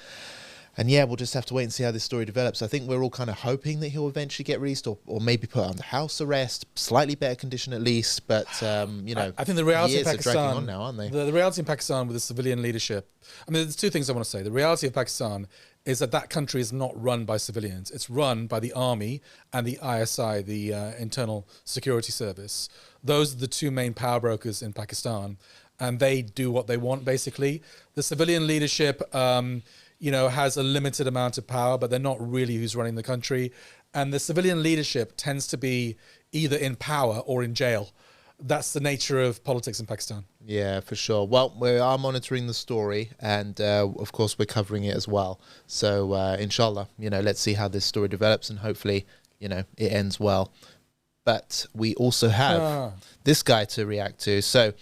And yeah, we'll just have to wait and see how this story develops. I think we're all kind of hoping that he'll eventually get released, or maybe put under house arrest, slightly better condition at least. But, I think the reality in Pakistan, are dragging on now, aren't they? The reality in Pakistan with the civilian leadership, there's two things I want to say. The reality of Pakistan is that country is not run by civilians. It's run by the army and the ISI, the Internal Security Service. Those are the two main power brokers in Pakistan, and they do what they want, basically. The civilian leadership, has a limited amount of power, but they're not really who's running the country. And the civilian leadership tends to be either in power or in jail. That's the nature of politics in Pakistan. Yeah, for sure. Well, we are monitoring the story, and of course we're covering it as well. So inshallah, let's see how this story develops, and hopefully, it ends well. But we also have this guy to react to. So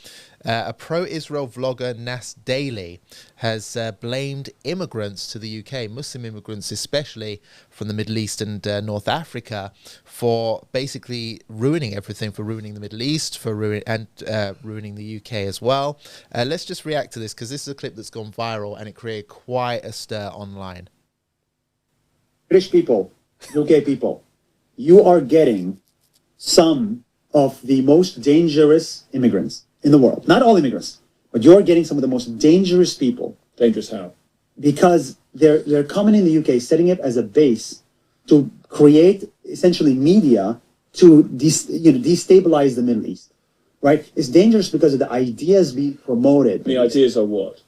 a pro-Israel vlogger, Nas Daily, has blamed immigrants to the UK, Muslim immigrants especially from the Middle East and North Africa, for basically ruining everything, for ruining the Middle East, for ruining the UK as well. Let's just react to this, because this is a clip that's gone viral and it created quite a stir online. British people, UK people, you are getting some of the most dangerous immigrants in the world. Not all immigrants, but you're getting some of the most dangerous people. Dangerous how? Because they're coming in the UK, setting it as a base to create essentially media to destabilize the Middle East, right? It's dangerous because of the ideas being promoted. The ideas are what?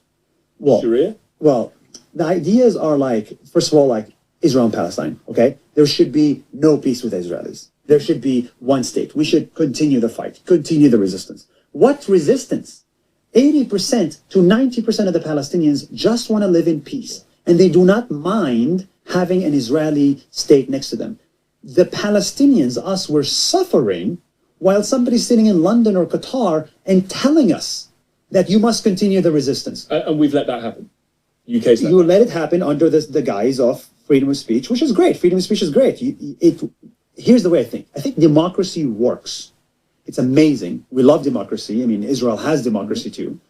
Well, Sharia? Well, the ideas are like, first of all, like Israel and Palestine, okay? There should be no peace with Israelis. There should be one state. We should continue the fight, continue the resistance. What resistance? 80% to 90% of the Palestinians just want to live in peace, and they do not mind having an Israeli state next to them. The Palestinians, us, were suffering while somebody's sitting in London or Qatar and telling us that you must continue the resistance. And we've let that happen. UK's You let it happen under the guise of freedom of speech, which is great. Freedom of speech is great. Here's the way I think. I think democracy works. It's amazing. We love democracy. Israel has democracy too.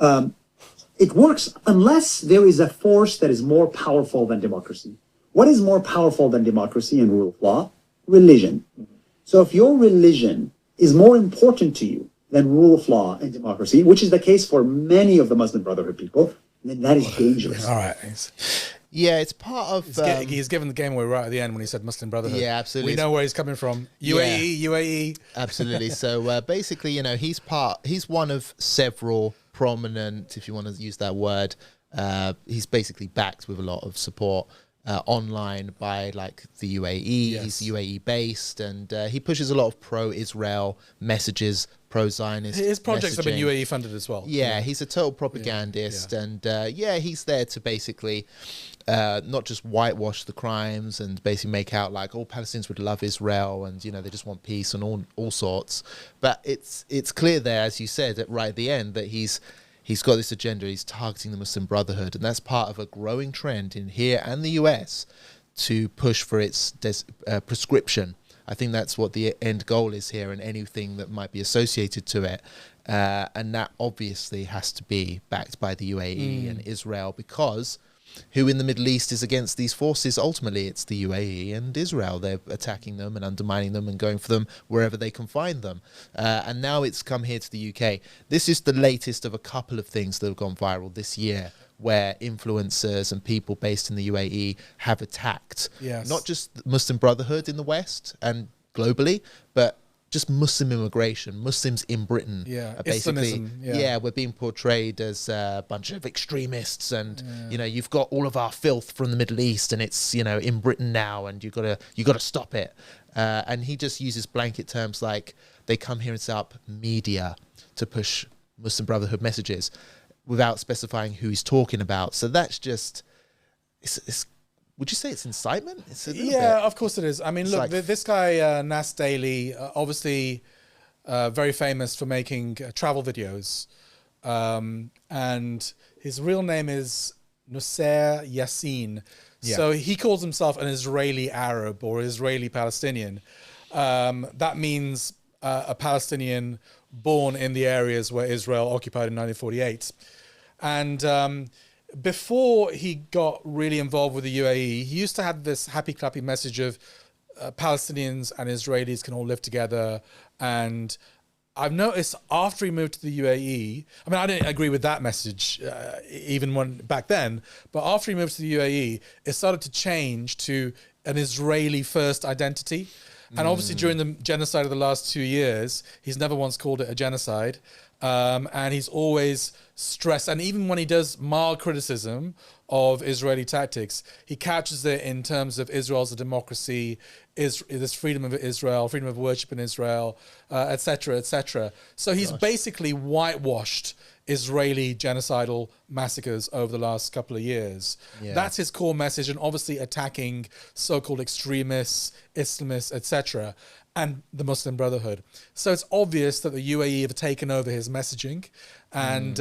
It works unless there is a force that is more powerful than democracy. What is more powerful than democracy and rule of law? Religion. So if your religion is more important to you than rule of law and democracy, which is the case for many of the Muslim Brotherhood people, then that is dangerous. All right. Yeah, it's part of... he's given the game away right at the end when he said Muslim Brotherhood. Yeah, absolutely. We know where he's coming from. UAE. Absolutely. So basically, you know, he's one of several prominent, if you want to use that word, he's basically backed with a lot of support online by like the UAE. Yes. He's UAE based, and he pushes a lot of pro-Israel messages, pro-Zionist His projects have been messaging. UAE funded as well. Yeah, he's a total propagandist, and he's there to basically not just whitewash the crimes and basically make out like all Palestinians would love Israel and, you know, they just want peace and all sorts. But it's clear there, as you said, right at the end, that he's got this agenda. He's targeting the Muslim Brotherhood, and that's part of a growing trend in here and the US to push for its prescription. I think that's what the end goal is here, and anything that might be associated to it. And that obviously has to be backed by the UAE and Israel, because who in the Middle East is against these forces? Ultimately, it's the UAE and Israel. They're attacking them and undermining them and going for them wherever they can find them. And now it's come here to the UK. This is the latest of a couple of things that have gone viral this year, where influencers and people based in the UAE have attacked not just the Muslim Brotherhood in the West and globally, but just Muslim immigration. Muslims in Britain are basically, we're being portrayed as a bunch of extremists, and you know, you've got all of our filth from the Middle East, and it's, you know, in Britain now, and you gotta stop it. And he just uses blanket terms like they come here and set up media to push Muslim Brotherhood messages, without specifying who he's talking about. So that's just, it's would you say it's incitement? It's a little bit. Of course it is. I mean, It's look, like- this guy, Nas Daily, obviously very famous for making travel videos. And his real name is Nasser Yassin. Yeah. So he calls himself an Israeli Arab or Israeli Palestinian. That means a Palestinian born in the areas where Israel occupied in 1948. And before he got really involved with the UAE, he used to have this happy clappy message of Palestinians and Israelis can all live together. And I've noticed after he moved to the UAE, I mean, I didn't agree with that message even when back then, but after he moved to the UAE, it started to change to an Israeli first identity. And obviously during the genocide of the last 2 years, he's never once called it a genocide. And he's always stressed, and even when he does mild criticism of Israeli tactics, he couches it in terms of Israel's a democracy, there's freedom of Israel, freedom of worship in Israel, etc., etc. So he's basically whitewashed Israeli genocidal massacres over the last couple of years. Yeah. That's his core message, and obviously attacking so-called extremists, Islamists, etc., and the Muslim Brotherhood. So it's obvious that the UAE have taken over his messaging, and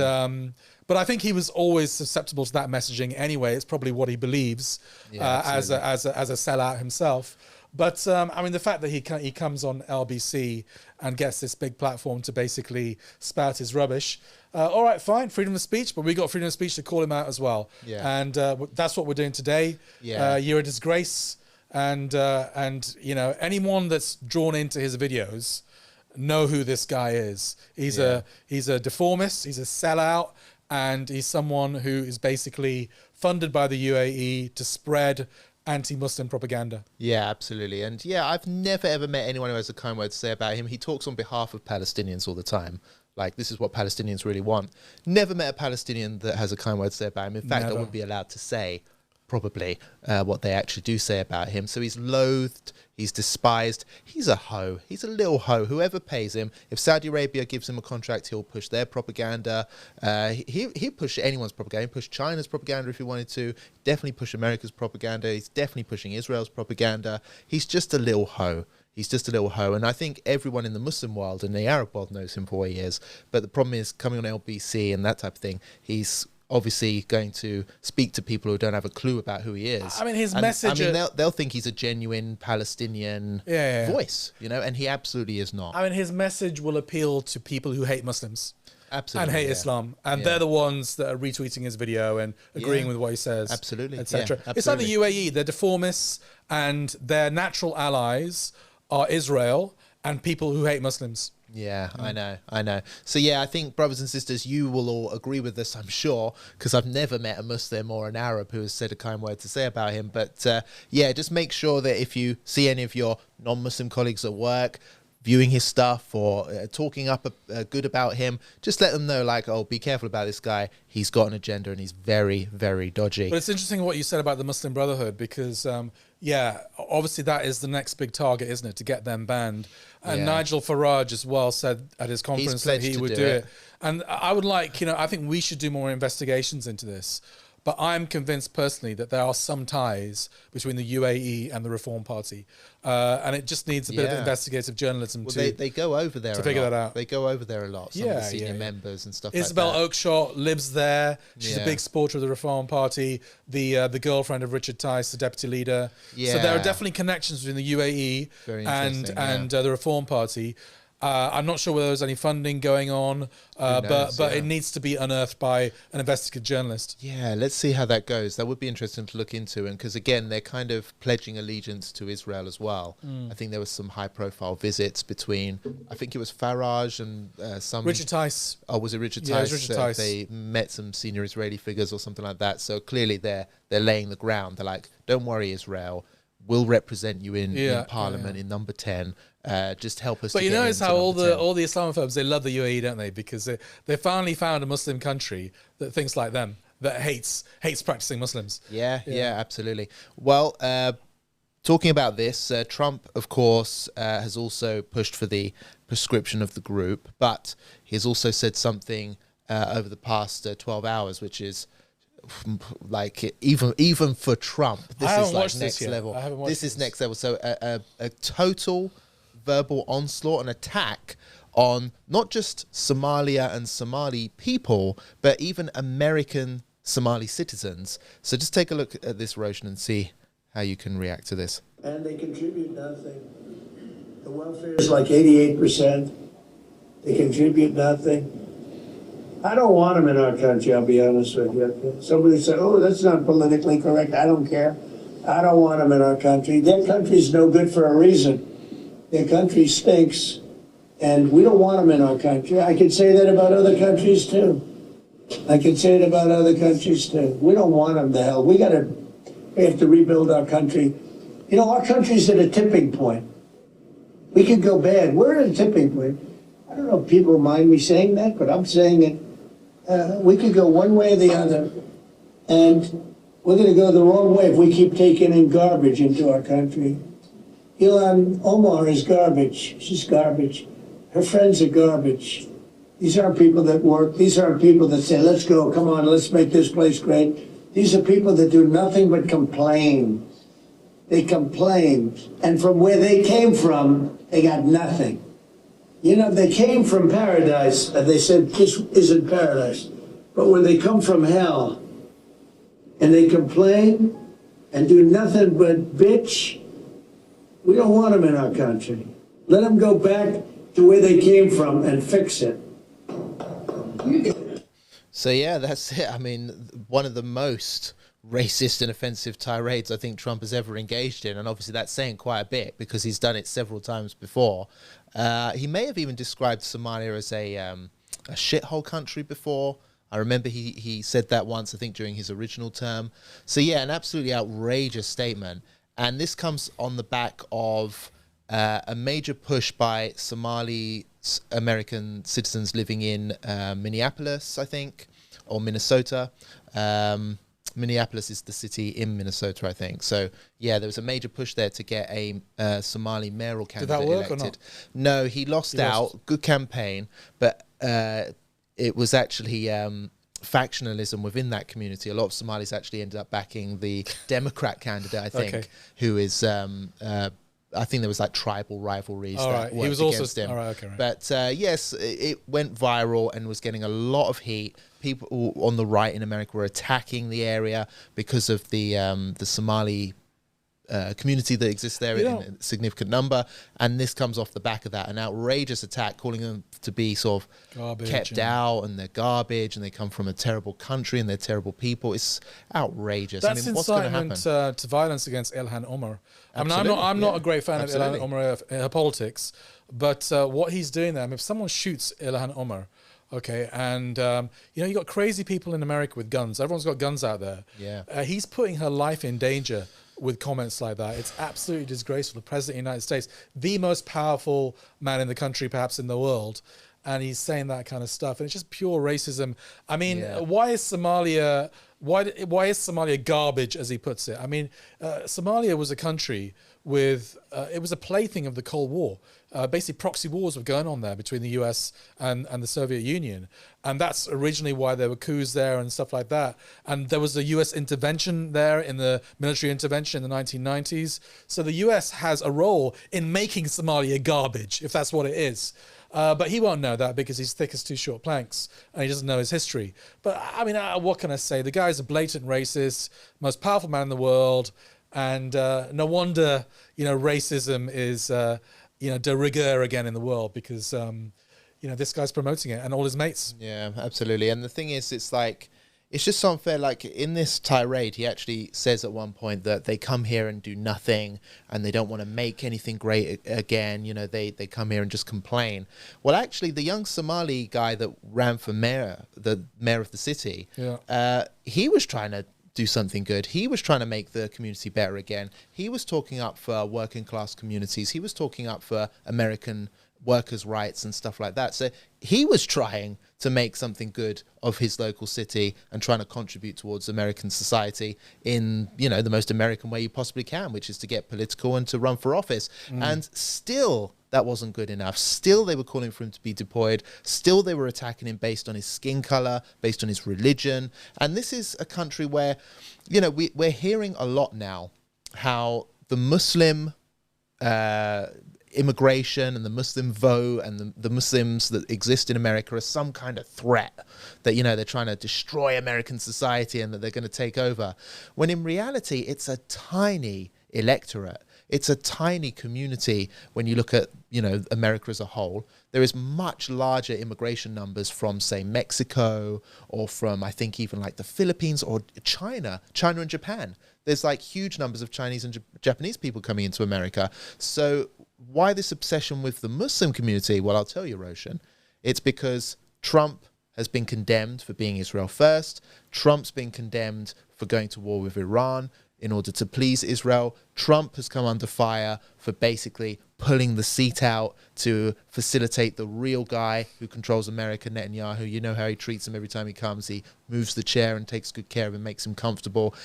but I think he was always susceptible to that messaging anyway. It's probably what he believes as a sellout himself. But I mean, the fact that he comes on LBC and gets this big platform to basically spout his rubbish. All right, fine, freedom of speech, but we got freedom of speech to call him out as well. Yeah. And that's what we're doing today. Yeah. You're a disgrace. And you know, anyone that's drawn into his videos know who this guy is. He's a deformist, he's a sellout, and he's someone who is basically funded by the UAE to spread anti-Muslim propaganda. Yeah, absolutely. And yeah, I've never ever met anyone who has a kind word to say about him. He talks on behalf of Palestinians all the time. Like, this is what Palestinians really want. Never met a Palestinian that has a kind word to say about him. In fact, I wouldn't be allowed to say probably what they actually do say about him. So he's loathed, he's despised, he's a hoe, he's a little hoe. Whoever pays him, if Saudi Arabia gives him a contract, he'll push their propaganda. He'd push anyone's propaganda. He'd push China's propaganda if he wanted to. Definitely push America's propaganda. He's definitely pushing Israel's propaganda. He's just a little hoe. He's just a little hoe. And I think everyone in the Muslim world and the Arab world knows him for what he is. But the problem is, coming on LBC and that type of thing, he's obviously going to speak to people who don't have a clue about who he is. I mean, his message... I mean, they'll think he's a genuine Palestinian voice, you know, and he absolutely is not. I mean, his message will appeal to people who hate Muslims. Absolutely. And hate Islam. And they're the ones that are retweeting his video and agreeing with what he says. Absolutely. Etc. Yeah, it's like the UAE. They're deformists, and their natural allies are Israel and people who hate Muslims. Yeah, I know. So yeah, I think, brothers and sisters, you will all agree with this, I'm sure, because I've never met a Muslim or an Arab who has said a kind word to say about him. But yeah, just make sure that if you see any of your non-Muslim colleagues at work viewing his stuff or talking up good about him, just let them know, like, oh, be careful about this guy. He's got an agenda and he's very, very dodgy. But it's interesting what you said about the Muslim Brotherhood, because yeah, obviously that is the next big target, isn't it, to get them banned. And Nigel Farage as well said at his conference that he would do it. And I would like, I think we should do more investigations into this. But I'm convinced personally that there are some ties between the UAE and the Reform Party. And it just needs a bit of investigative journalism they go over there to figure that out. They go over there a lot, some of the senior members and stuff Isabel like that. Oakeshott lives there. She's a big supporter of the Reform Party. The girlfriend of Richard Tice, the deputy leader. So there are definitely connections between the UAE and the Reform Party. I'm not sure whether there's any funding going on, but it needs to be unearthed by an investigative journalist. Yeah, let's see how that goes. That would be interesting to look into, and because again, they're kind of pledging allegiance to Israel as well. I think there was some high-profile visits between, I think it was Farage and some Richard Tice. Oh, was it Richard Tice? Yeah, it was Richard Tice. They met some senior Israeli figures or something like that. So clearly, they're laying the ground. They're like, don't worry, Israel. We'll represent you in Parliament in number 10. Just help us. But you notice how all the Islamophobes, they love the UAE, don't they? Because they finally found a Muslim country that thinks like them, that hates practicing Muslims. Yeah, absolutely. Well, talking about this, Trump, of course, has also pushed for the prescription of the group, but he's also said something over the past 12 hours, which is like even for Trump, this is like next level. This is next level. So a total verbal onslaught and attack on not just Somalia and Somali people, but even American Somali citizens. So just take a look at this, Roshan, and see how you can react to this. And they contribute nothing. The welfare is like 88%. They contribute nothing. I don't want them in our country, I'll be honest with you. Somebody said, oh, that's not politically correct. I don't care. I don't want them in our country. Their country's no good for a reason. Their country stinks, and we don't want them in our country. I can say that about other countries, too. We don't want them the hell. We have to rebuild our country. Our country's at a tipping point. We could go bad. We're at a tipping point. I don't know if people mind me saying that, but I'm saying it. We could go one way or the other, and we're going to go the wrong way if we keep taking in garbage into our country. Ilhan Omar is garbage. She's garbage. Her friends are garbage. These aren't people that work. These aren't people that say, let's go, come on, let's make this place great. These are people that do nothing but complain. They complain. And from where they came from, they got nothing. They came from paradise, and they said, this isn't paradise. But when they come from hell, and they complain, and do nothing but bitch, we don't want them in our country. Let them go back to where they came from and fix it. So yeah, that's it. I mean, one of the most racist and offensive tirades I think Trump has ever engaged in, and obviously that's saying quite a bit because he's done it several times before. He may have even described Somalia as a shithole country before. I remember he said that once, I think during his original term. So yeah, an absolutely outrageous statement. And this comes on the back of a major push by Somali American citizens living in Minneapolis, I think, or Minnesota. Minneapolis is the city in Minnesota, I think. So, yeah, there was a major push there to get a Somali mayoral candidate elected. Did that work or not? No, he lost out. Good campaign, but it was actually factionalism within that community. A lot of Somalis actually ended up backing the Democrat candidate, I think, who is... I think there was like tribal rivalries that worked against him. But yes, it went viral and was getting a lot of heat. People on the right in America were attacking the area because of the Somali community that exists there in a significant number, and this comes off the back of that, an outrageous attack, calling them to be sort of Garbage kept out, and they're garbage, and they come from a terrible country, and they're terrible people. It's outrageous. That's what's going to happen? incitement to violence against Ilhan Omar. I mean, Absolutely, I'm not a great fan Absolutely. of Ilhan Omar, her politics, but what he's doing there, I mean, if someone shoots Ilhan Omar, okay, and you got crazy people in America with guns. Everyone's got guns out there. Yeah. He's putting her life in danger with comments like that. It's absolutely disgraceful. The President of the United States, the most powerful man in the country, perhaps in the world, and he's saying that kind of stuff, and it's just pure racism. I mean, why is Somalia garbage, as he puts it? I mean, Somalia was a country with it was a plaything of the Cold War. Basically, proxy wars were going on there between the US and the Soviet Union, and that's originally why there were coups there and stuff like that. And there was a US intervention there, in the military intervention in the 1990s. So the US has a role in making Somalia garbage, if that's what it is. But he won't know that because he's thick as two short planks and he doesn't know his history. But I mean, what can I say? The guy's a blatant racist, most powerful man in the world, and no wonder racism is de rigueur again in the world, because this guy's promoting it, and all his mates. Yeah, absolutely. And the thing is, it's just so unfair. Like, in this tirade, he actually says at one point that they come here and do nothing, and they don't want to make anything great again. They come here and just complain. Well, actually, the young Somali guy that ran for mayor, the mayor of the city, he was trying to do something good. He was trying to make the community better again. He was talking up for working class communities. He was talking up for American workers' rights and stuff like that. So he was trying to make something good of his local city and trying to contribute towards American society in, the most American way you possibly can, which is to get political and to run for office. And still, that wasn't good enough. Still, they were calling for him to be deployed. Still, they were attacking him based on his skin color, based on his religion. And this is a country where, we're hearing a lot now how the Muslim immigration and the Muslim vote and the Muslims that exist in America are some kind of threat, that they're trying to destroy American society and that they're going to take over, when in reality it's a tiny electorate. It's a tiny community when you look at America as a whole. There is much larger immigration numbers from, say, Mexico, or from, I think, even like the Philippines or China and Japan. There's like huge numbers of Chinese and Japanese people coming into America. So why this obsession with the Muslim community? Well, I'll tell you, Roshan. It's because Trump has been condemned for being Israel first. Trump's been condemned for going to war with Iran in order to please Israel. Trump has come under fire for basically pulling the seat out to facilitate the real guy who controls America, Netanyahu. You know how he treats him every time he comes. He moves the chair and takes good care of him, makes him comfortable.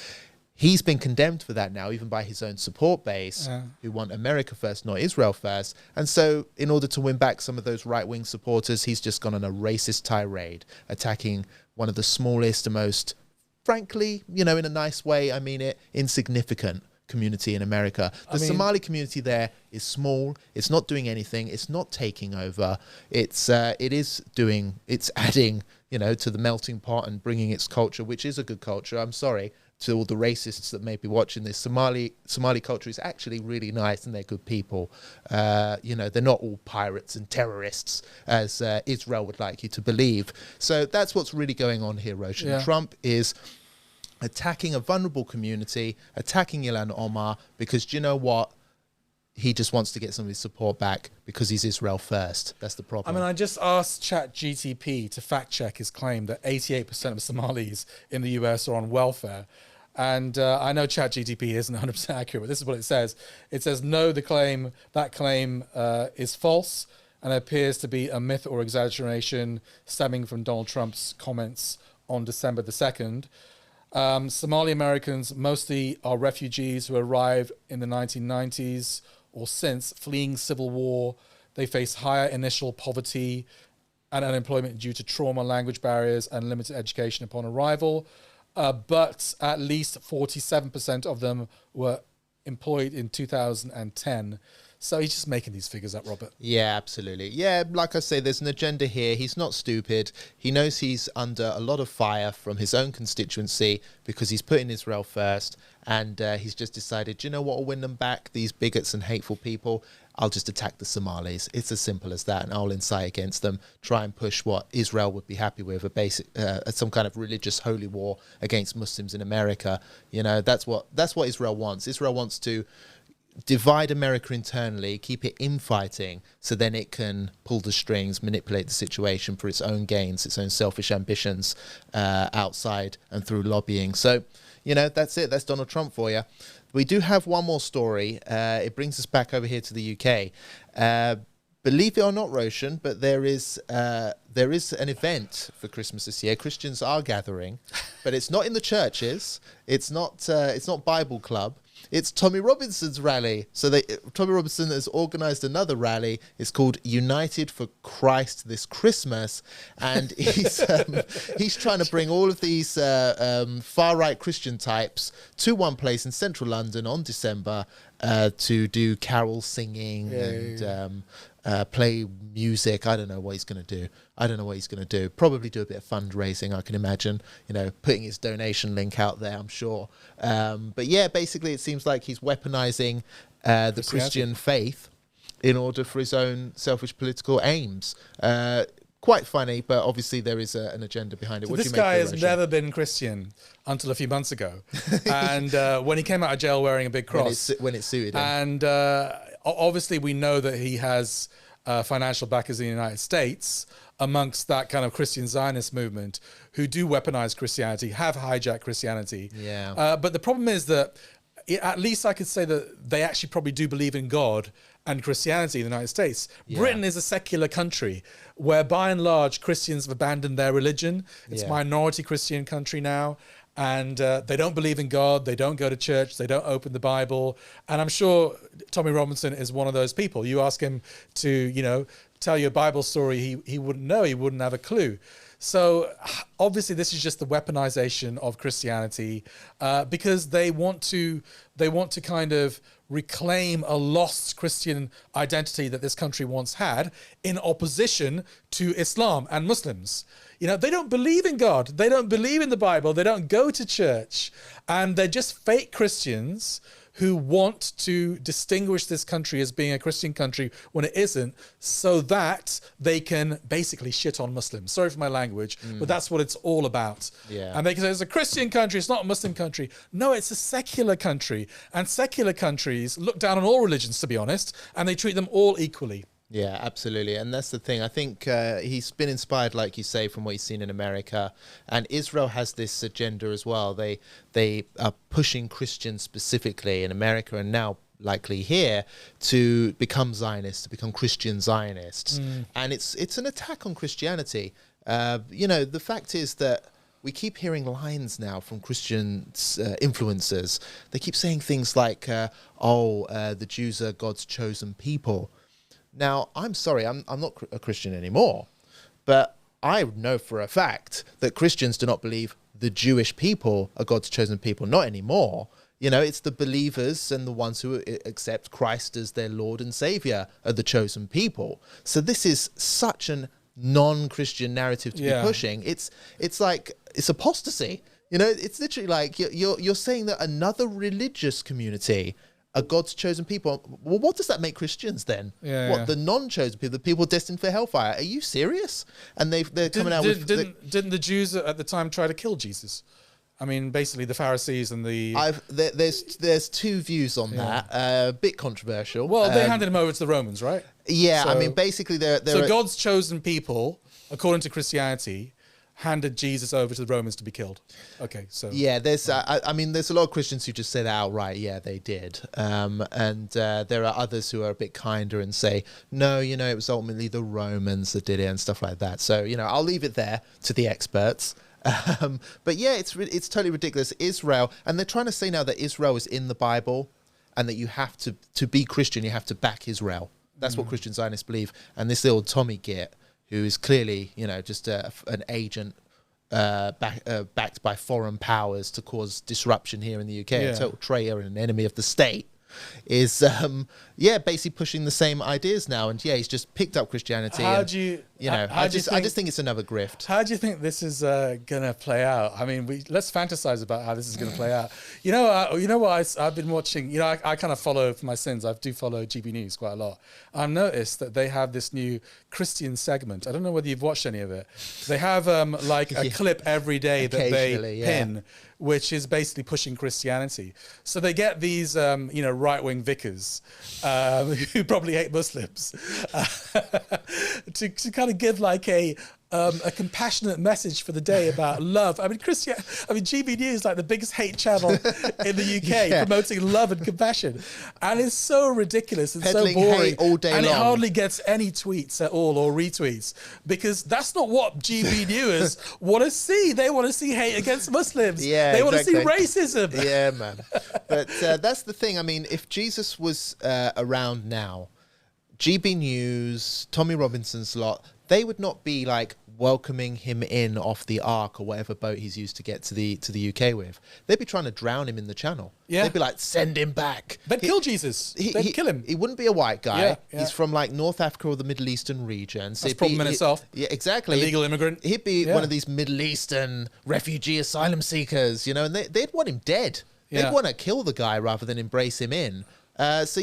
He's been condemned for that now, even by his own support base, who want America first, not Israel first. And so in order to win back some of those right-wing supporters, he's just gone on a racist tirade, attacking one of the smallest and most, frankly, in a nice way, I mean it, insignificant community in America. The Somali community there is small. It's not doing anything. It's not taking over. It's adding, to the melting pot and bringing its culture, which is a good culture. I'm sorry to all the racists that may be watching this. Somali culture is actually really nice, and they're good people. They're not all pirates and terrorists, as Israel would like you to believe. So that's what's really going on here, Roshan. Yeah. Trump is attacking a vulnerable community, attacking Ilhan Omar, because do you know what? He just wants to get some of his support back because he's Israel first. That's the problem. I mean, I just asked ChatGTP to fact check his claim that 88% of Somalis in the US are on welfare. And I know ChatGTP isn't 100% accurate, but this is what it says. It says, no, that claim is false and appears to be a myth or exaggeration stemming from Donald Trump's comments on December the 2nd. Somali Americans mostly are refugees who arrived in the 1990s or since, fleeing civil war. They face higher initial poverty and unemployment due to trauma, language barriers, and limited education upon arrival. But at least 47% of them were employed in 2010. So he's just making these figures up, Robert. Yeah, absolutely. Yeah, like I say, there's an agenda here. He's not stupid. He knows he's under a lot of fire from his own constituency because he's putting Israel first. And he's just decided, you know what will win them back? These bigots and hateful people. I'll just attack the Somalis. It's as simple as that. And I'll incite against them, try and push what Israel would be happy with, some kind of religious holy war against Muslims in America. You know, that's what Israel wants. Israel wants to divide America internally, keep it infighting, so then it can pull the strings, manipulate the situation for its own gains, its own selfish ambitions outside and through lobbying. So, you know, that's it. That's Donald Trump for you. We do have one more story. It brings us back over here to the UK. Believe it or not, Roshan, but there is an event for Christmas this year. Christians are gathering, but it's not in the churches. It's not Bible Club. It's Tommy Robinson's rally. So Tommy Robinson has organised another rally. It's called United for Christ this Christmas, and he's trying to bring all of these far-right Christian types to one place in central London on December to do carol singing and play music. I don't know what he's going to do. Probably do a bit of fundraising, I can imagine, you know, putting his donation link out there, I'm sure. But yeah, basically it seems like he's weaponizing the Christian faith in order for his own selfish political aims. Quite funny, but obviously there is an agenda behind it. So this guy has never been Christian until a few months ago. And when he came out of jail wearing a big cross. When it suited him. And obviously we know that he has financial backers in the United States amongst that kind of Christian Zionist movement who do weaponize Christianity, have hijacked Christianity. Yeah. But the problem is that at least I could say that they actually probably do believe in God and Christianity in the United States. Yeah. Britain is a secular country where by and large Christians have abandoned their religion. It's a minority Christian country now. And they don't believe in God. They don't go to church. They don't open the Bible. And I'm sure Tommy Robinson is one of those people. You ask him to, you know, tell you a Bible story, he wouldn't know. He wouldn't have a clue. So obviously this is just the weaponization of Christianity because they want to kind of reclaim a lost Christian identity that this country once had in opposition to Islam and Muslims. You know, they don't believe in God. They don't believe in the Bible. They don't go to church. And they're just fake Christians who want to distinguish this country as being a Christian country when it isn't, so that they can basically shit on Muslims. Sorry for my language, but that's what it's all about. Yeah. And they can say it's a Christian country, it's not a Muslim country. No, it's a secular country. And secular countries look down on all religions, to be honest, and they treat them all equally. Yeah, absolutely. And that's the thing. I think he's been inspired, like you say, from what he's seen in America. And Israel has this agenda as well. They are pushing Christians specifically in America and now likely here to become Zionists, to become Christian Zionists. And it's an attack on Christianity. You know, the fact is that we keep hearing lines now from Christian influencers. They keep saying things like, the Jews are God's chosen people. Now, I'm sorry, I'm not a Christian anymore, but I know for a fact that Christians do not believe the Jewish people are God's chosen people, not anymore. You know, it's the believers and the ones who accept Christ as their Lord and Savior are the chosen people. So this is such a non-Christian narrative to be pushing. It's like, it's apostasy. You know, it's literally like you're saying that another religious community are God's chosen people. Well, what does that make Christians then? The non-chosen people, the people destined for hellfire? Are you serious? And they're coming out with... Didn't the Jews at the time try to kill Jesus? I mean, basically the Pharisees and the... There's two views on that. A bit controversial. Well, they handed him over to the Romans, right? Yeah, so, I mean, basically So God's chosen people, according to Christianity, handed Jesus over to the Romans to be killed. Okay, so... Yeah, there's I mean, there's a lot of Christians who just say that outright, yeah, they did. And there are others who are a bit kinder and say, no, you know, it was ultimately the Romans that did it and stuff like that. So, you know, I'll leave it there to the experts. But yeah, it's totally ridiculous. Israel, and they're trying to say now that Israel is in the Bible and that you have to be Christian, you have to back Israel. That's what Christian Zionists believe. And this little Tommy Git, who is clearly, you know, just an agent backed by foreign powers to cause disruption here in the UK, a total traitor and an enemy of the state. is basically pushing the same ideas now. And he's just picked up Christianity. I just think it's another grift. How do you think this is gonna play out? I mean, let's fantasize about how this is gonna play out. You know what I've been watching. I kind of follow, for my sins, I do follow GB News quite a lot. I've noticed that they have this new Christian segment. I don't know whether you've watched any of it. They have like a clip every day that they pin, which is basically pushing Christianity. So they get these, right-wing vicars who probably hate Muslims to kind of give like a compassionate message for the day about love. I mean, GB News is like the biggest hate channel in the UK, promoting love and compassion, and it's so ridiculous and Peddling so boring hate all day and long. It hardly gets any tweets at all or retweets, because that's not what GB News want to see. They want to see hate against Muslims. They want to see racism. Yeah, man. But that's the thing. I mean, if Jesus was around now, GB News, Tommy Robinson's lot, they would not be like welcoming him in off the Ark or whatever boat he's used to get to the UK with. They'd be trying to drown him in the channel. They'd be like, send him back. They'd kill Jesus. They'd kill him. He wouldn't be a white guy. He's from like North Africa or the Middle Eastern region. So that's a problem in itself. Yeah, exactly. Illegal immigrant. He'd be one of these Middle Eastern refugee asylum seekers, and they'd want him dead. They'd want to kill the guy rather than embrace him in. This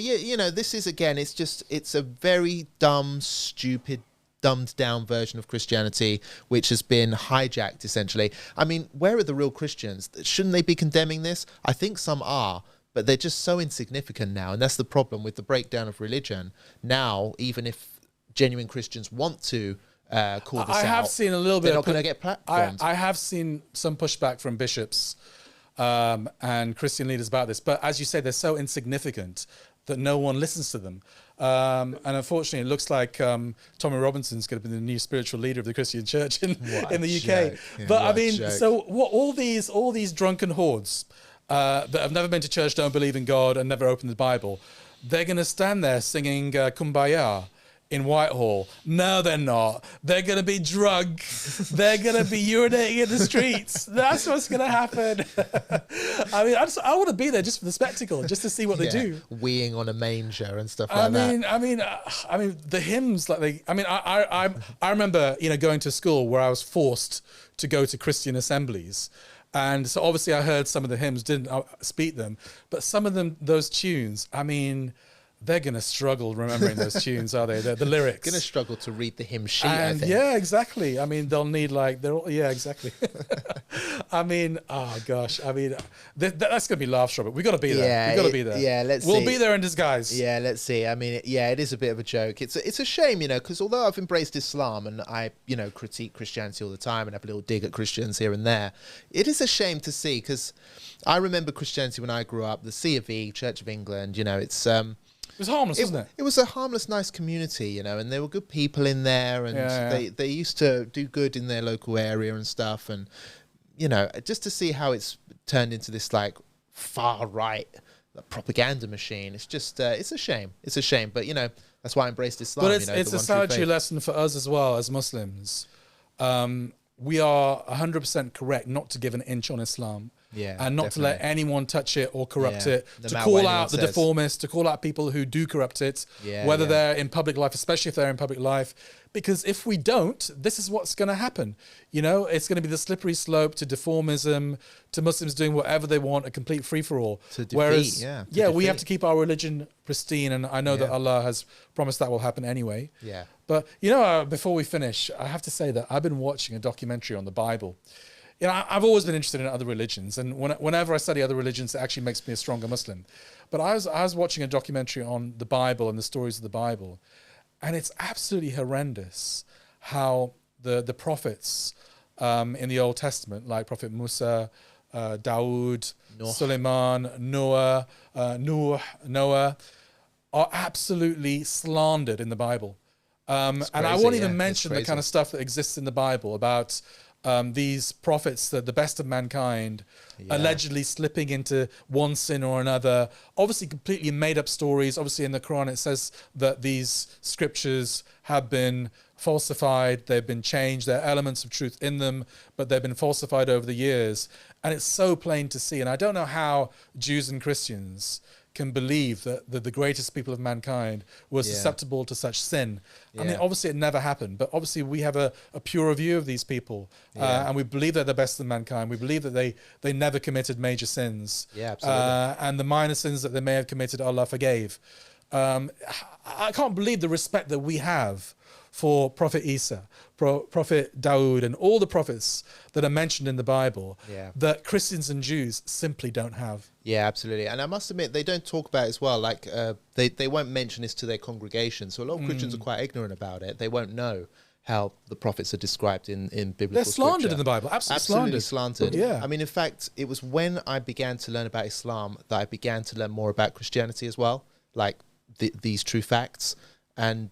is, again, it's a very dumb, stupid, dumbed down version of Christianity, which has been hijacked essentially. I mean, where are the real Christians? Shouldn't they be condemning this? I think some are, but they're just so insignificant now. And that's the problem with the breakdown of religion. Now, even if genuine Christians want to call this out, I have seen a little bit. They're not going to get platformed. I have seen some pushback from bishops and Christian leaders about this, but as you say, they're so insignificant that no one listens to them. And unfortunately, it looks like Tommy Robinson's going to be the new spiritual leader of the Christian church in the UK. But I mean, so all these drunken hordes that have never been to church, don't believe in God, and never opened the Bible, they're going to stand there singing Kumbaya in Whitehall. No, they're not. They're going to be drunk. They're going to be urinating in the streets. That's what's going to happen. I mean, I want to be there just for the spectacle, just to see what they do. Weeing on a manger and stuff like that. I mean, the hymns, I remember, going to school where I was forced to go to Christian assemblies. And so obviously I heard some of the hymns, didn't speak them, but some of them, those tunes, I mean, they're going to struggle remembering those tunes, are they? The lyrics. Going to struggle to read the hymn sheet, and I think. Yeah, exactly. I mean, they'll need exactly. I mean, oh gosh. I mean, that's going to be laugh track. We've got to be there. We've got to be there. Yeah, We'll be there in disguise. Yeah, let's see. I mean, it is a bit of a joke. It's a shame, because although I've embraced Islam and I, critique Christianity all the time and have a little dig at Christians here and there, it is a shame to see, because I remember Christianity when I grew up, the C of E, Church of England, it's... It was harmless, wasn't it? It was a harmless, nice community, and there were good people in there, and they used to do good in their local area and stuff, and just to see how it's turned into this like far right propaganda machine, it's just it's a shame. It's a shame, but that's why I embraced Islam. But it's a salutary lesson for us as well as Muslims. We are 100% correct not to give an inch on Islam. And not to let anyone touch it or corrupt it, to call out the deformists, to call out people who do corrupt it, whether they're in public life, especially if they're in public life. Because if we don't, this is what's going to happen. It's going to be the slippery slope to deformism, to Muslims doing whatever they want, a complete free-for-all. Whereas, we have to keep our religion pristine, and I know that Allah has promised that will happen anyway. But, before we finish, I have to say that I've been watching a documentary on the Bible. I've always been interested in other religions, and whenever I study other religions, it actually makes me a stronger Muslim. But I was watching a documentary on the Bible and the stories of the Bible, and it's absolutely horrendous how the prophets in the Old Testament, like Prophet Musa, Dawood, Suleiman, Noah, are absolutely slandered in the Bible. And I won't even mention the kind of stuff that exists in the Bible about these prophets, the best of mankind, allegedly slipping into one sin or another. Obviously completely made up stories. Obviously in the Quran it says that these scriptures have been falsified, they've been changed, there are elements of truth in them, but they've been falsified over the years. And it's so plain to see. And I don't know how Jews and Christians can believe that the greatest people of mankind were susceptible to such sin. I mean, obviously it never happened, but obviously we have a purer view of these people, and we believe they're the best of mankind. We believe that they never committed major sins. Yeah, absolutely. And the minor sins that they may have committed, Allah forgave. I can't believe the respect that we have for Prophet Isa, Prophet Dawood, and all the prophets that are mentioned in the Bible that Christians and Jews simply don't have. Yeah, absolutely. And I must admit, they don't talk about it as well. Like, they won't mention this to their congregation. So a lot of Christians are quite ignorant about it. They won't know how the prophets are described in biblical They're slandered scripture. in the Bible, absolutely slandered. Yeah. I mean, in fact, it was when I began to learn about Islam that I began to learn more about Christianity as well, like these true facts. And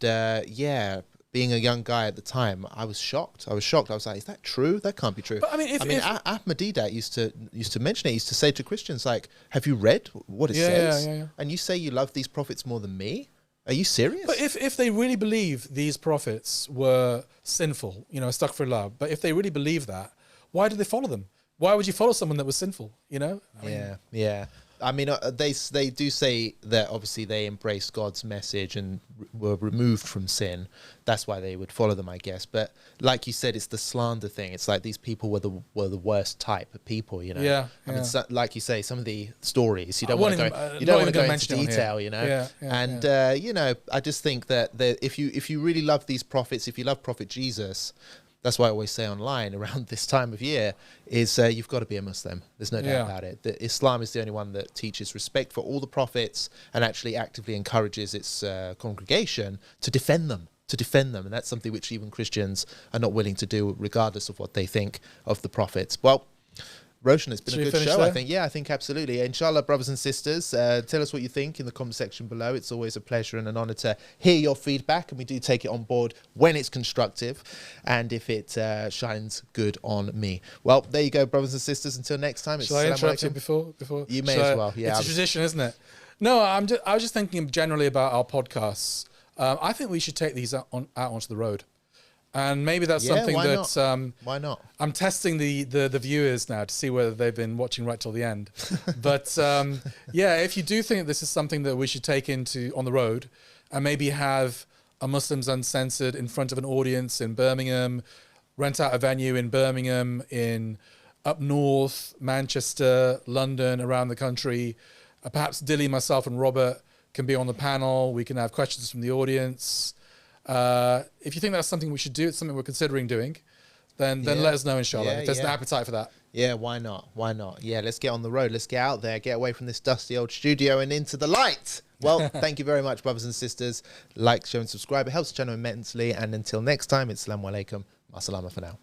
being a young guy at the time, I was shocked. I was like, is that true? That can't be true. But I mean, Ahmadiyya used to mention it. He used to say to Christians, like, have you read what it says? Yeah. And you say you love these prophets more than me? Are you serious? But if they really believe these prophets were sinful, astaghfirullah, but if they really believe that, why did they follow them? Why would you follow someone that was sinful, Yeah. I mean, they do say that obviously they embraced God's message and were removed from sin. That's why they would follow them, I guess. But like you said, it's the slander thing. It's like these people were the worst type of people, Yeah. I mean, like you say, some of the stories you don't want to go into detail, And I just think that if you really love these prophets, if you love Prophet Jesus. That's why I always say online around this time of year is you've got to be a Muslim. There's no doubt about it. That Islam is the only one that teaches respect for all the prophets and actually actively encourages its congregation to defend them. And that's something which even Christians are not willing to do, regardless of what they think of the prophets. Well, Roshan, it's been a good show, there? I think. Yeah, I think absolutely. Inshallah, brothers and sisters, tell us what you think in the comment section below. It's always a pleasure and an honor to hear your feedback, and we do take it on board when it's constructive and if it shines good on me. Well, there you go, brothers and sisters. Until next time, Shall I interrupt you before? You may as well. Yeah, it's a tradition, isn't it? No, I was just thinking generally about our podcasts. I think we should take these out onto the road. And maybe that's something that why not? I'm testing the viewers now to see whether they've been watching right till the end. But if you do think this is something that we should take on the road and maybe have a Muslims Uncensored in front of an audience in Birmingham, rent out a venue in Birmingham, in up north, Manchester, London, around the country, perhaps Dilly, myself and Robert can be on the panel. We can have questions from the audience. If you think that's something we should do, it's something we're considering doing, then let us know, inshallah, if there's an appetite for that. Yeah, why not? Yeah, let's get on the road. Let's get out there, get away from this dusty old studio and into the light. Well, thank you very much, brothers and sisters. Like, share and subscribe. It helps the channel immensely. And until next time, it's Assalamu alaikum. Masalama for now.